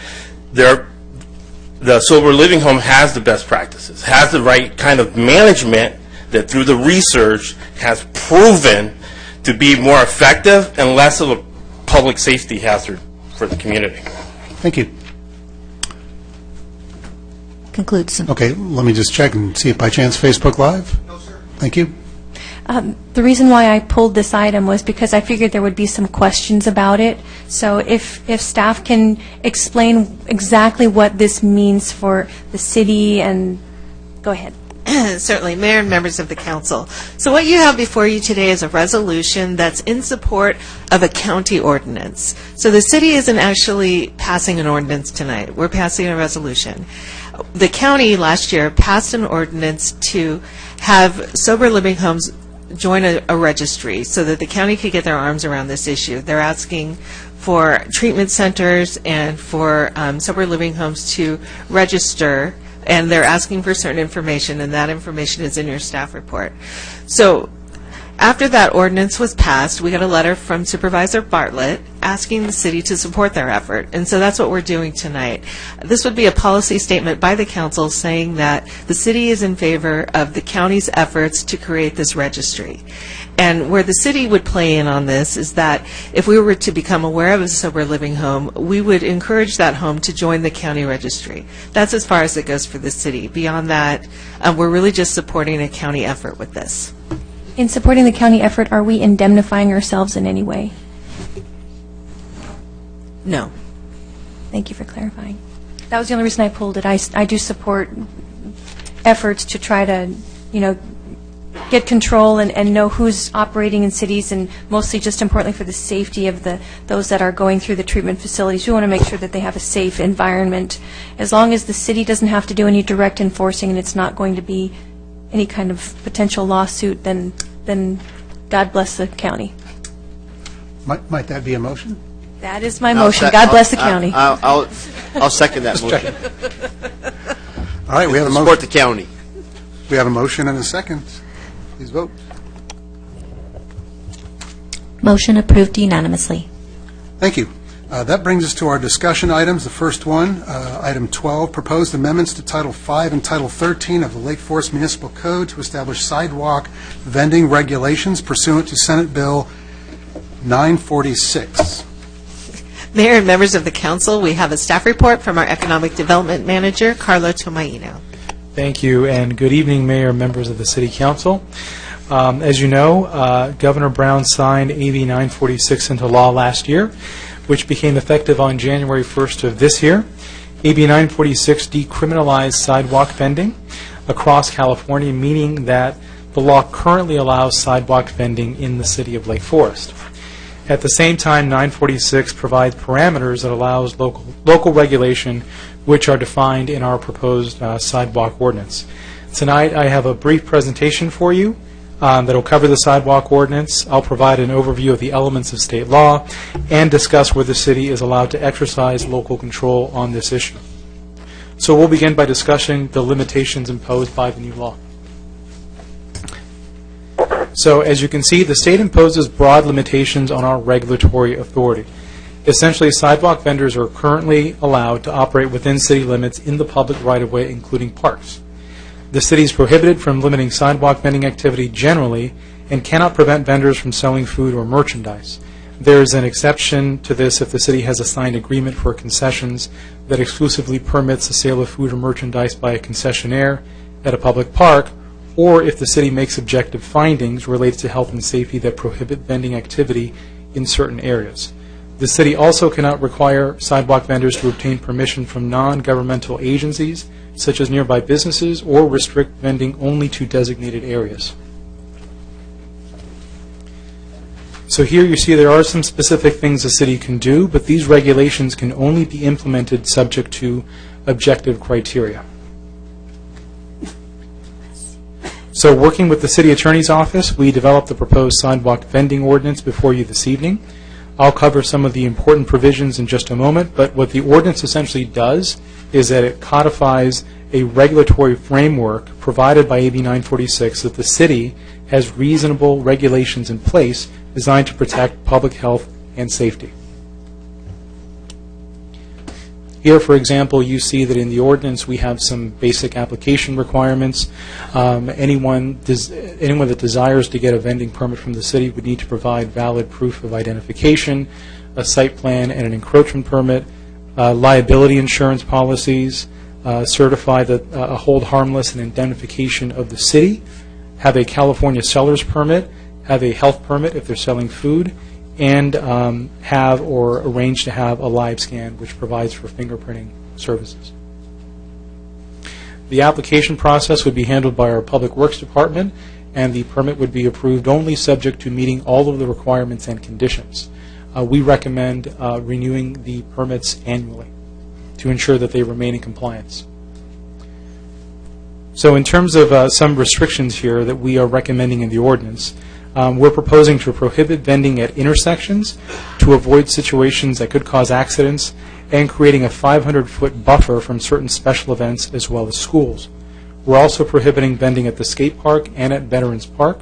the sober living home has the best practices, has the right kind of management that through the research has proven to be more effective and less of a public safety hazard for the community. Thank you. Concludes. Okay, let me just check and see if by chance Facebook Live? No, sir. Thank you. The reason why I pulled this item was because I figured there would be some questions about it. So if staff can explain exactly what this means for the city, and go ahead. Certainly, Mayor and members of the council. So what you have before you today is a resolution that's in support of a county ordinance. So the city isn't actually passing an ordinance tonight. We're passing a resolution. The county last year passed an ordinance to have sober living homes join a registry so that the county could get their arms around this issue. They're asking for treatment centers and for sober living homes to register, and they're asking for certain information, and that information is in your staff report. So after that ordinance was passed, we got a letter from Supervisor Bartlett asking the city to support their effort, and so that's what we're doing tonight. This would be a policy statement by the council saying that the city is in favor of the county's efforts to create this registry. And where the city would play in on this is that if we were to become aware of a sober living home, we would encourage that home to join the county registry. That's as far as it goes for the city. Beyond that, we're really just supporting a county effort with this. In supporting the county effort, are we indemnifying ourselves in any way? No. Thank you for clarifying. That was the only reason I pulled it. I do support efforts to try to, get control and know who's operating in cities, and mostly just importantly for the safety of those that are going through the treatment facilities. We want to make sure that they have a safe environment. As long as the city doesn't have to do any direct enforcing and it's not going to be any kind of potential lawsuit, then God bless the county. Might that be a motion? That is my motion. God bless the county. I'll second that motion. All right, we have a motion. Support the county. We have a motion and a second. Please vote. Motion approved unanimously. Thank you. That brings us to our discussion items. The first one, item 12, proposed amendments to Title 5 and Title 13 of the Lake Forest Municipal Code to establish sidewalk vending regulations pursuant to Senate Bill 946. Mayor and members of the council, we have a staff report from our Economic Development Manager, Carlo Tomaino. Thank you, and good evening, Mayor and members of the City Council. As you know, Governor Brown signed AB 946 into law last year, which became effective on January 1st of this year. AB 946 decriminalized sidewalk vending across California, meaning that the law currently allows sidewalk vending in the city of Lake Forest. At the same time, 946 provides parameters that allows local regulation, which are defined in our proposed sidewalk ordinance. Tonight, I have a brief presentation for you that will cover the sidewalk ordinance. I'll provide an overview of the elements of state law and discuss where the city is allowed to exercise local control on this issue. So we'll begin by discussing the limitations imposed by the new law. So as you can see, the state imposes broad limitations on our regulatory authority. Essentially, sidewalk vendors are currently allowed to operate within city limits in the public right-of-way, including parks. The city is prohibited from limiting sidewalk vending activity generally and cannot prevent vendors from selling food or merchandise. There is an exception to this if the city has a signed agreement for concessions that exclusively permits the sale of food or merchandise by a concessionaire at a public park, or if the city makes objective findings related to health and safety that prohibit vending activity in certain areas. The city also cannot require sidewalk vendors to obtain permission from non-governmental agencies, such as nearby businesses, or restrict vending only to designated areas. So here you see there are some specific things the city can do, but these regulations can only be implemented subject to objective criteria. So working with the City Attorney's Office, we developed the proposed sidewalk vending ordinance before you this evening. I'll cover some of the important provisions in just a moment, but what the ordinance essentially does is that it codifies a regulatory framework provided by AB 946 that the city has reasonable regulations in place designed to protect public health and safety. Here, for example, you see that in the ordinance we have some basic application requirements. Anyone that desires to get a vending permit from the city would need to provide valid proof of identification, a site plan, and an encroachment permit, liability insurance policies, certify that hold harmless and indemnification of the city, have a California seller's permit, have a health permit if they're selling food, and have or arrange to have a live scan, which provides for fingerprinting services. The application process would be handled by our Public Works Department, and the permit would be approved only subject to meeting all of the requirements and conditions. We recommend renewing the permits annually to ensure that they remain in compliance. So in terms of some restrictions here that we are recommending in the ordinance, we're proposing to prohibit vending at intersections to avoid situations that could cause accidents, and creating a 500-foot buffer from certain special events as well as schools. We're also prohibiting vending at the skate park and at Veterans Park.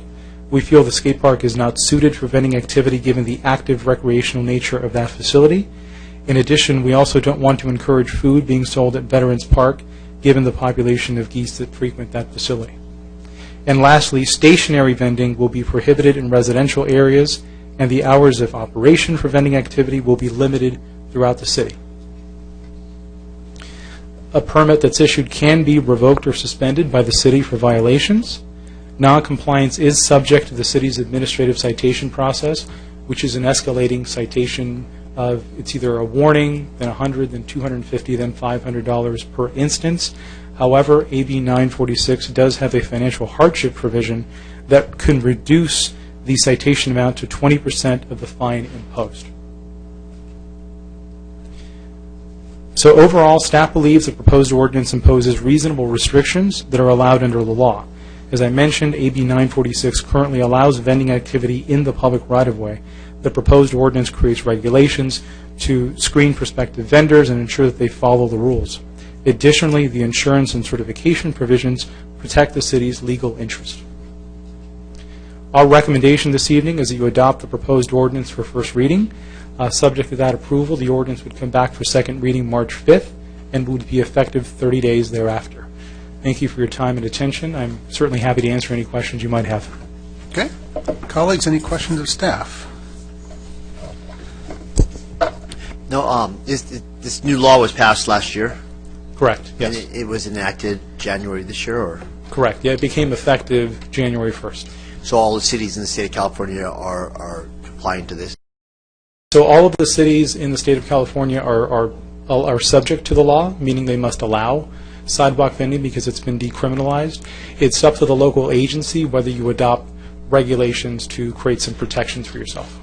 We feel the skate park is not suited for vending activity given the active recreational nature of that facility. In addition, we also don't want to encourage food being sold at Veterans Park given the population of geese that frequent that facility. And lastly, stationary vending will be prohibited in residential areas, and the hours of operation for vending activity will be limited throughout the city. A permit that's issued can be revoked or suspended by the city for violations. Non-compliance is subject to the city's administrative citation process, which is an escalating citation of it's either a warning, then $100, then $250, then $500 per instance. However, AB 946 does have a financial hardship provision that can reduce the citation amount to 20% of the fine imposed. So overall, staff believes the proposed ordinance imposes reasonable restrictions that are allowed under the law. As I mentioned, AB 946 currently allows vending activity in the public right-of-way. The proposed ordinance creates regulations to screen prospective vendors and ensure that they follow the rules. Additionally, the insurance and certification provisions protect the city's legal interest. Our recommendation this evening is that you adopt the proposed ordinance for first reading. Subject to that approval, the ordinance would come back for second reading March 5th and would be effective 30 days thereafter. Thank you for your time and attention. I'm certainly happy to answer any questions you might have. Okay. Colleagues, any questions of staff? No, this new law was passed last year? Correct, yes. And it was enacted January this year, or? Correct, yeah, it became effective January 1st. So all the cities in the state of California are complying to this? So all of the cities in the state of California are subject to the law, meaning they must allow sidewalk vending because it's been decriminalized. It's up to the local agency whether you adopt regulations to create some protections for yourself.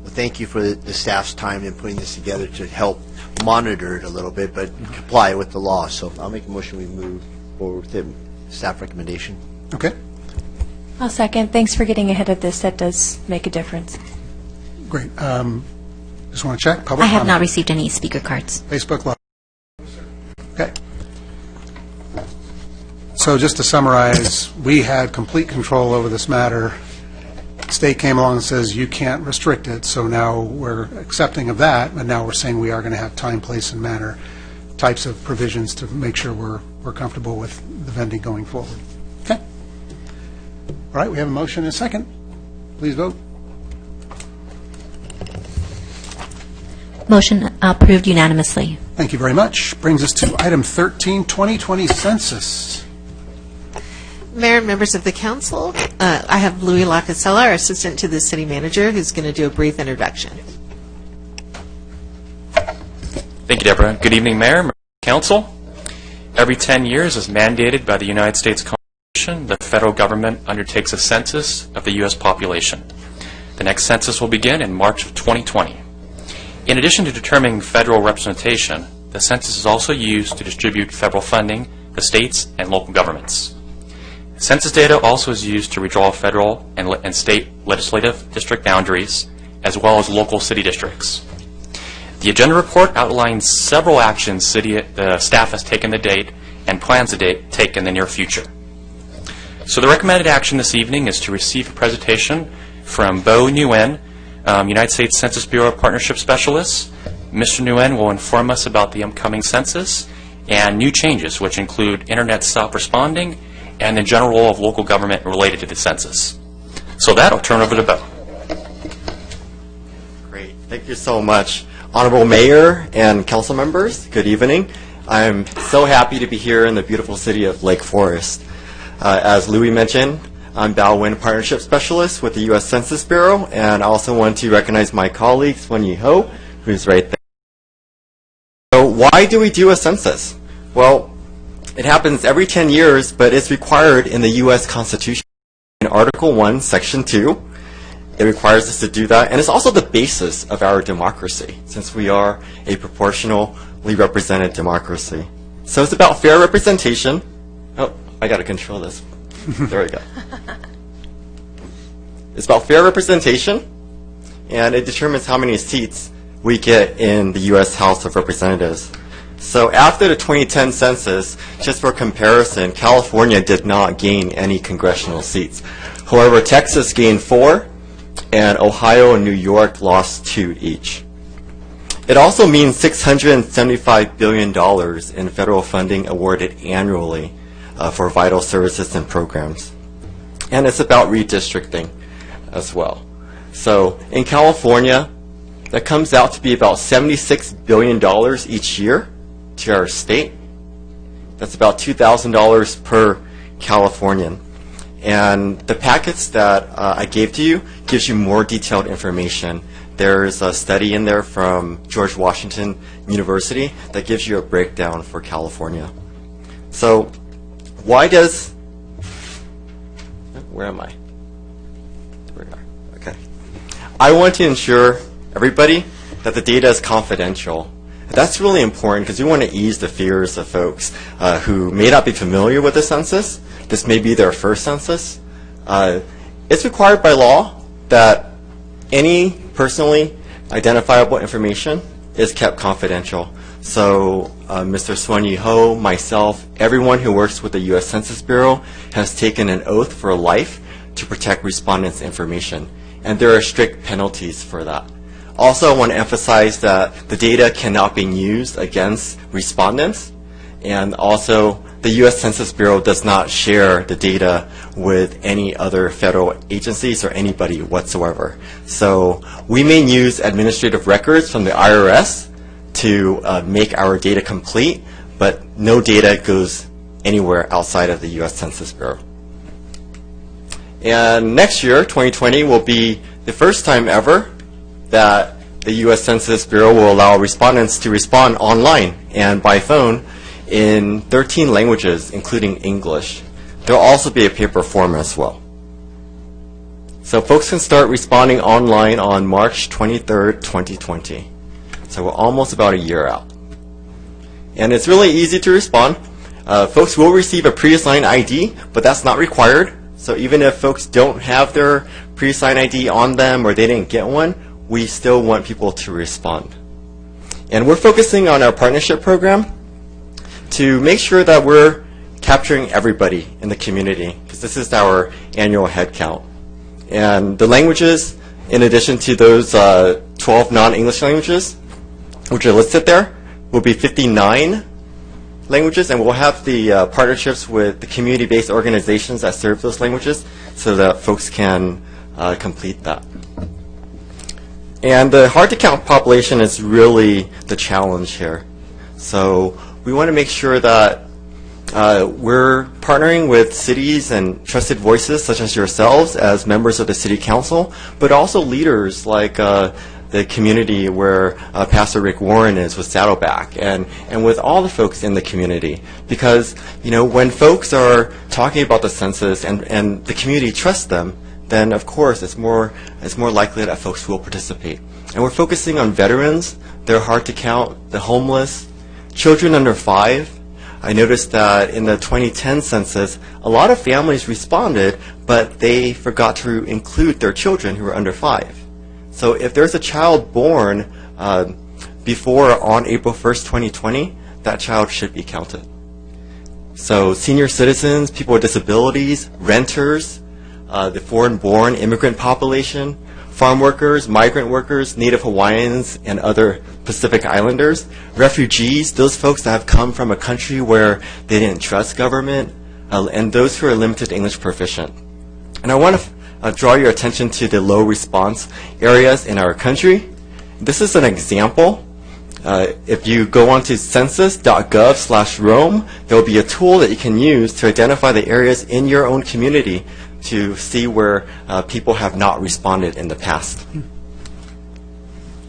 Well, thank you for the staff's time in putting this together to help monitor it a little bit, but comply with the law. So I'll make a motion we move forward with the staff recommendation. Okay. I'll second. Thanks for getting ahead of this. That does make a difference. Great. Just want to check. Public I have comment. not received any speaker cards. Facebook Live. Okay. So just to summarize, we had complete control over this matter. The state came along and says you can't restrict it, so now we're accepting of that, and now we're saying we are going to have time, place, and manner types of provisions to make sure we're comfortable with the vending going forward. Okay. All right, we have a motion and a second. Please vote. Motion approved unanimously. Thank you very much. Brings us to item 13, 2020 census. Mayor and members of the council, I have Louis Lacasella, our assistant to the city manager, who's going to do a brief introduction. Thank you, Deborah. Good evening, Mayor, members of the council. Every 10 years, as mandated by the United States Constitution, the federal government undertakes a census of the U.S. population. The next census will begin in March of 2020. In addition to determining federal representation, the census is also used to distribute federal funding to states and local governments. Census data also is used to redraw federal and state legislative district boundaries, as well as local city districts. The agenda report outlines several actions the staff has taken to date and plans to take in the near future. So the recommended action this evening is to receive a presentation from Bo Nguyen, United States Census Bureau Partnership Specialist, Mr. Nguyen will inform us about the upcoming census and new changes, which include internet stop responding and the general role of local government related to the census. So that, I'll turn over to Beau. Great. Thank you so much. Honorable Mayor and council members, good evening. I'm so happy to be here in the beautiful city of Lake Forest. As Louis mentioned, I'm Bao Nguyen, Partnership Specialist with the U.S. Census Bureau, and I also want to recognize my colleague, Swen-Yi Ho, who's right there. So why do we do a census? Well, it happens every 10 years, but it's required in the U.S. Constitution. In Article 1, Section 2, it requires us to do that, and it's also the basis of our democracy, since we are a proportionally represented democracy. So it's about fair representation. Oh, I got to control this. There we go. It's about fair representation, and it determines how many seats we get in the U.S. House of Representatives. So after the 2010 census, just for comparison, California did not gain any congressional seats. However, Texas gained 4, and Ohio and New York lost 2 each. It also means $675 billion in federal funding awarded annually for vital services and programs. And it's about redistricting as well. So in California, that comes out to be about $76 billion each year to our state. That's about $2,000 per Californian. And the packets that I gave to you gives you more detailed information. There's a study in there from George Washington University that gives you a breakdown for California. So why does, where am I? There we are. Okay. I want to ensure everybody that the data is confidential. That's really important because we want to ease the fears of folks who may not be familiar with the census. This may be their first census. It's required by law that any personally identifiable information is kept confidential. So Mr. Swen-Yi Ho, myself, everyone who works with the U.S. Census Bureau has taken an oath for life to protect respondents' information. And there are strict penalties for that. Also, I want to emphasize that the data cannot be used against respondents, and also the U.S. Census Bureau does not share the data with any other federal agencies or anybody whatsoever. So we may use administrative records from the IRS to make our data complete, but no data goes anywhere outside of the U.S. Census Bureau. And next year, 2020, will be the first time ever that the U.S. Census Bureau will allow respondents to respond online and by phone in 13 languages, including English. There will also be a paper form as well. So folks can start responding online on March 23rd, 2020. So we're almost about a year out. And it's really easy to respond. Folks will receive a pre-assigned ID, but that's not required. So even if folks don't have their pre-assigned ID on them or they didn't get one, we still want people to respond. And we're focusing on our partnership program to make sure that we're capturing everybody in the community, because this is our annual head count. And the languages, in addition to those 12 non-English languages, which are listed there, will be 59 languages, and we'll have the partnerships with the community-based organizations that serve those languages so that folks can complete that. And the hard-to-count population is really the challenge here. So we want to make sure that we're partnering with cities and trusted voices such as yourselves as members of the City Council, but also leaders like the community where Pastor Rick Warren is with Saddleback, and with all the folks in the community. Because, you know, when folks are talking about the census and the community trusts them, then of course it's more likely that folks will participate. And we're focusing on veterans. They're hard to count. The homeless, children under 5. I noticed that in the 2010 census, a lot of families responded, but they forgot to include their children who were under 5. So if there's a child born before or on April 1st, 2020, that child should be counted. So senior citizens, people with disabilities, renters, the foreign-born immigrant population, farm workers, migrant workers, Native Hawaiians, and other Pacific Islanders, refugees, those folks that have come from a country where they didn't trust government, and those who are limited English proficient. And I want to draw your attention to the low response areas in our country. This is an example. If you go onto census.gov/Rome, there will be a tool that you can use to identify the areas in your own community to see where people have not responded in the past.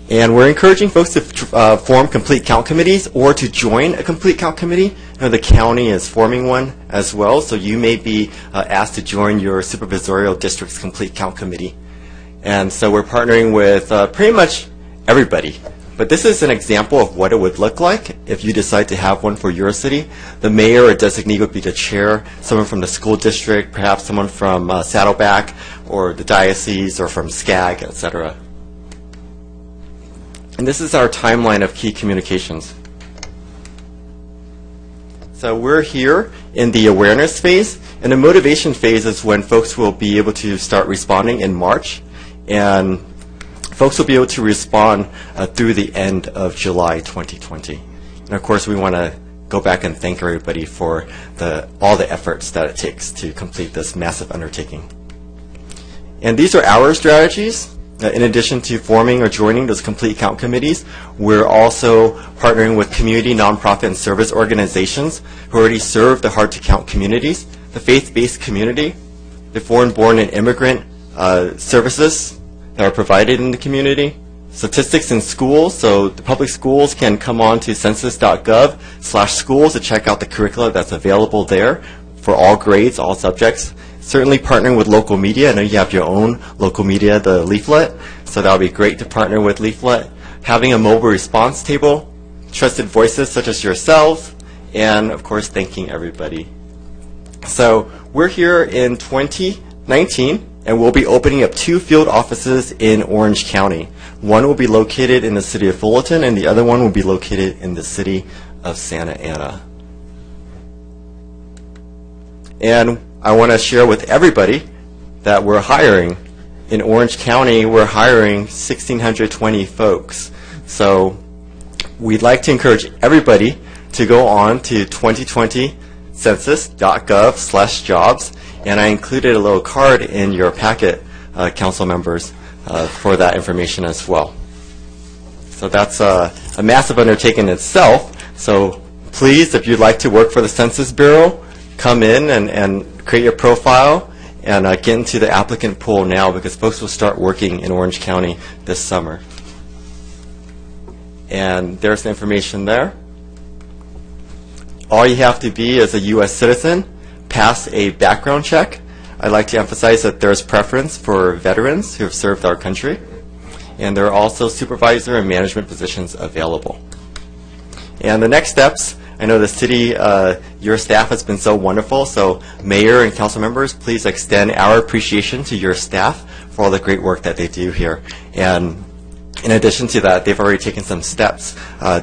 And we're encouraging folks to form complete count committees or to join a complete count committee. You know, the county is forming one as well, so you may be asked to join your supervisorial district's complete count committee. And so we're partnering with pretty much everybody. But this is an example of what it would look like if you decide to have one for your city. The mayor or designee would be the chair, someone from the school district, perhaps someone from Saddleback or the diocese or from SCAG, etc. And this is our timeline of key communications. So we're here in the awareness phase, and the motivation phase is when folks will be able to start responding in March, and folks will be able to respond through the end of July 2020. And of course, we want to go back and thank everybody for all the efforts that it takes to complete this massive undertaking. And these are our strategies. In addition to forming or joining those complete count committees, we're also partnering with community, nonprofit, and service organizations who already serve the hard-to-count communities, the faith-based community, the foreign-born and immigrant services that are provided in the community, statistics in schools, so the public schools can come on to census.gov/schools to check out the curricula that's available there for all grades, all subjects. Certainly partnering with local media. I know you have your own local media, the Leaflet, so that would be great to partner with Leaflet. Having a mobile response table, trusted voices such as yourselves, and of course thanking everybody. So we're here in 2019, and we'll be opening up 2 field offices in Orange County. One will be located in the city of Fullerton, and the other one will be located in the city of Santa Ana. And I want to share with everybody that we're hiring. In Orange County, we're hiring 1,620 folks. So we'd like to encourage everybody to go on to 2020 census.gov/jobs. And I included a little card in your packet, council members, for that information as well. So that's a massive undertaking itself. So please, if you'd like to work for the Census Bureau, come in and create your profile and get into the applicant pool now, because folks will start working in Orange County this summer. And there's the information there. All you have to be is a U.S. citizen, pass a background check. I'd like to emphasize that there's preference for veterans who have served our country, and there are also supervisor and management positions available. And the next steps, I know the city, your staff has been so wonderful, so mayor and council members, please extend our appreciation to your staff for all the great work that they do here. And in addition to that, they've already taken some steps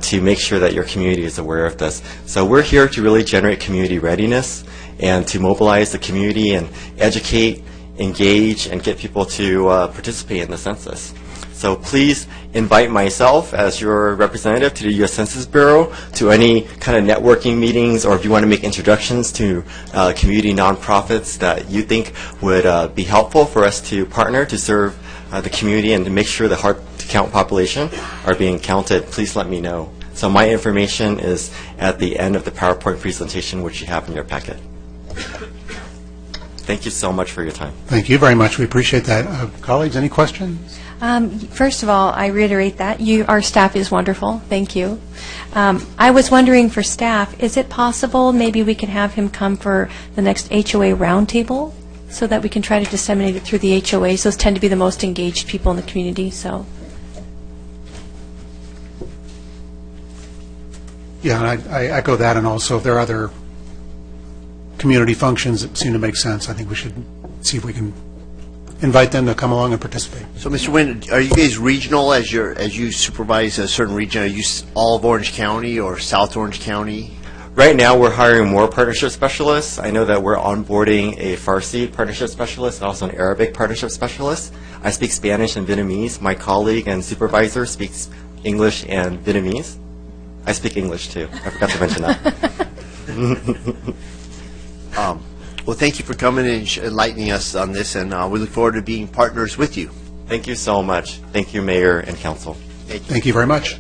to make sure that your community is aware of this. So we're here to really generate community readiness and to mobilize the community and educate, engage, and get people to participate in the census. So please invite myself as your representative to the U.S. Census Bureau to any kind of networking meetings, or if you want to make introductions to community nonprofits that you think would be helpful for us to partner to serve the community and to make sure the hard-to-count population are being counted, please let me know. So my information is at the end of the PowerPoint presentation, which you have in your packet. Thank you so much for your time. Thank you very much. We appreciate that. Colleagues, any questions? First of all, I reiterate that our staff is wonderful. Thank you. I was wondering for staff, is it possible maybe we can have him come for the next HOA roundtable so that we can try to disseminate it through the HOAs? Those tend to be the most engaged people in the community. So. Yeah, and I echo that, and also if there are other community functions that seem to make sense, I think we should see if we can invite them to come along and participate. So, Mr. Wynn, are you guys regional as you supervise a certain region? Are you all of Orange County or South Orange County? Right now, we're hiring more partnership specialists. I know that we're onboarding a Farsi partnership specialist and also an Arabic partnership specialist. I speak Spanish and Vietnamese. My colleague and supervisor speaks English and Vietnamese. I speak English, too. I forgot to mention that. Well, thank you for coming and enlightening us on this, and we look forward to being partners with you. Thank you so much. Thank you, Mayor and Council. Thank you very much.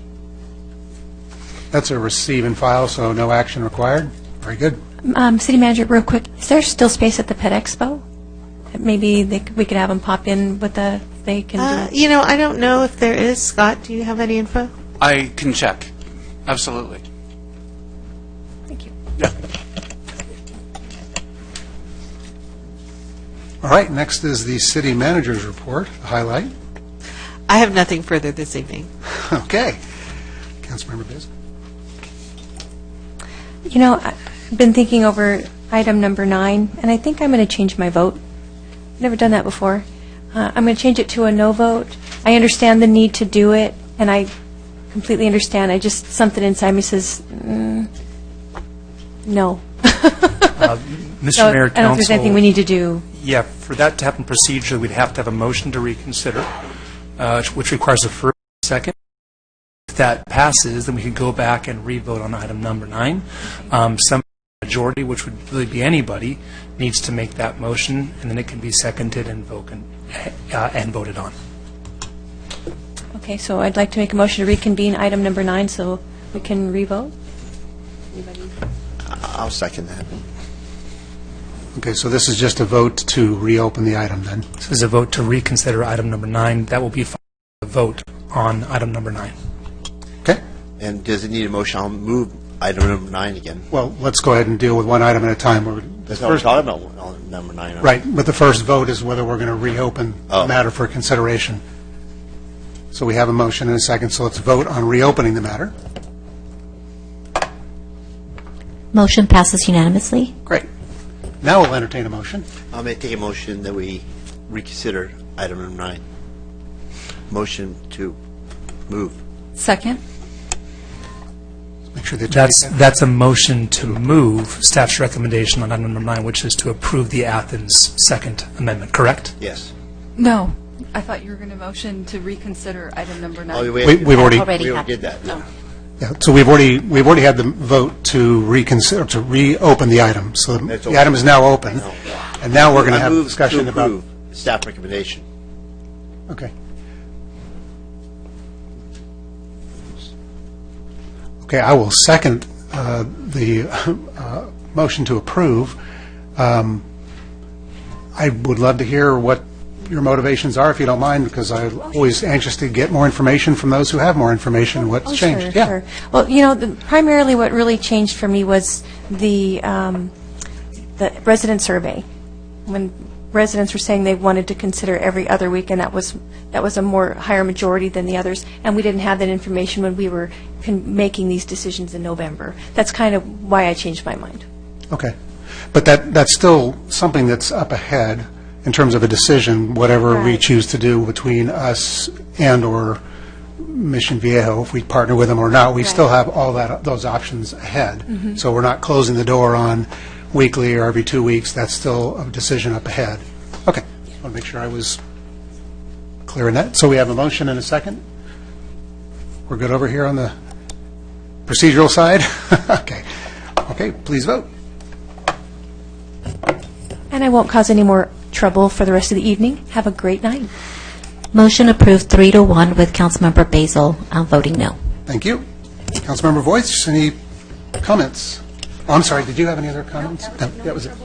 That's a receive and file, so no action required. Very good. City Manager, real quick, is there still space at the Pet Expo? Maybe we could have them pop in with they can do. I don't know if there is. Scott, do you have any info? I can check. Absolutely. Thank you. Yeah. All right, next is the City Manager's report, the highlight. I have nothing further this evening. Okay. Councilmember Biz. I've been thinking over item number 9, and I think I'm going to change my vote. I've never done that before. I'm going to change it to a no vote. I understand the need to do it, and I completely understand. Something inside me says, no. Mr. So Mayor, I don't know if there's anything we need to do. Yeah, for that to happen procedurally, we'd have to have a motion to reconsider, which requires a first and second. If that passes, then we could go back and re-vote on item number 9. Some majority, which would really be anybody, needs to make that motion, and then it can be seconded and voted on. Okay, so I'd like to make a motion to reconvene item number 9 so we can re-vote. I'll second that. Okay, so this is just a vote to reopen the item then. This is a vote to reconsider item number 9. That will be a vote on item number 9. Okay. And does it need a motion? I'll move item number 9 again. Well, let's go ahead and deal with one item at a time. That's what we're talking about on number 9. Right, but the first vote is whether we're going to reopen the matter for consideration. So we have a motion and a second, so let's vote on reopening the matter. Motion passes unanimously. Great. Now we'll entertain a motion. I'm going to take a motion that we reconsider item number 9. Motion to move. Second. Make sure that That's a motion to move staff's recommendation on item number 9, which is to approve the Athens Second Amendment, correct? Yes. No. I thought you were going to motion to reconsider item number 9. we've already did that. No. Yeah, so we've already had the vote to reconsider, to reopen the item. So the item is now open, and now we're going to have a discussion about staff recommendation. Okay. Okay, I will second the motion to approve. I would love to hear what your motivations are, if you don't mind, because I'm always anxious to get more information from those who have more information. What's changed? Sure. Well, primarily what really changed for me was the resident survey. When residents were saying they wanted to consider every other week, and that was a more higher majority than the others, and we didn't have that information when we were making these decisions in November. That's kind of why I changed my mind. Okay. But that's still something that's up ahead in terms of a decision, whatever we choose to do between us and or Mission Viejo, if we partner with them or not, we still have all those options ahead. Mm-hmm. So we're not closing the door on weekly or every 2 weeks. That's still a decision up ahead. Okay. Just want to make sure I was clear in that. So we have a motion and a second. We're good over here on the procedural side? Okay. Okay, please vote. And I won't cause any more trouble for the rest of the evening. Have a great night. Motion approved 3-1 with Councilmember Basil voting no. Thank you. Councilmember Voice, any comments? Oh, I'm sorry, did you have any other comments? No, that was it.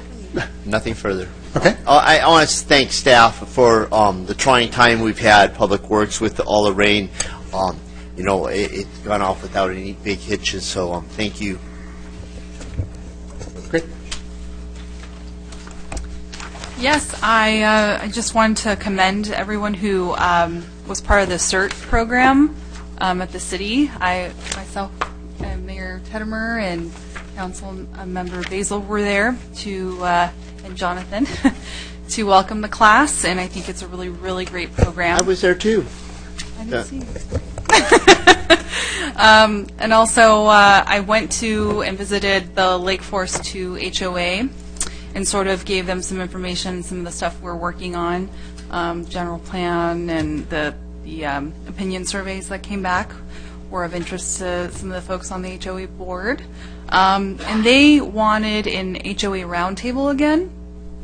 Nothing further. Okay. I want to thank staff for the trying time we've had, Public Works, with all the rain. It's gone off without any big hitches, so thank you. Great. Yes, I just wanted to commend everyone who was part of the CERT program at the city. Myself, and Mayor Teddemer and Council Member Basil were there and Jonathan, to welcome the class, and I think it's a really, really great program. I was there too. I didn't see you. And also, I went to and visited the Lake Forest 2 HOA and sort of gave them some information, some of the stuff we're working on, general plan and the opinion surveys that came back were of interest to some of the folks on the HOA board. And they wanted an HOA roundtable again,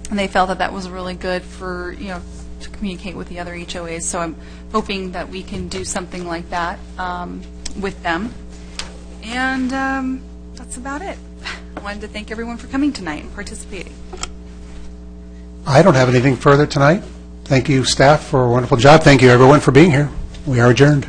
and they felt that that was really good for, to communicate with the other HOAs. So I'm hoping that we can do something like that with them. And that's about it. I wanted to thank everyone for coming tonight and participating. I don't have anything further tonight. Thank you, staff, for a wonderful job. Thank you, everyone, for being here. We are adjourned.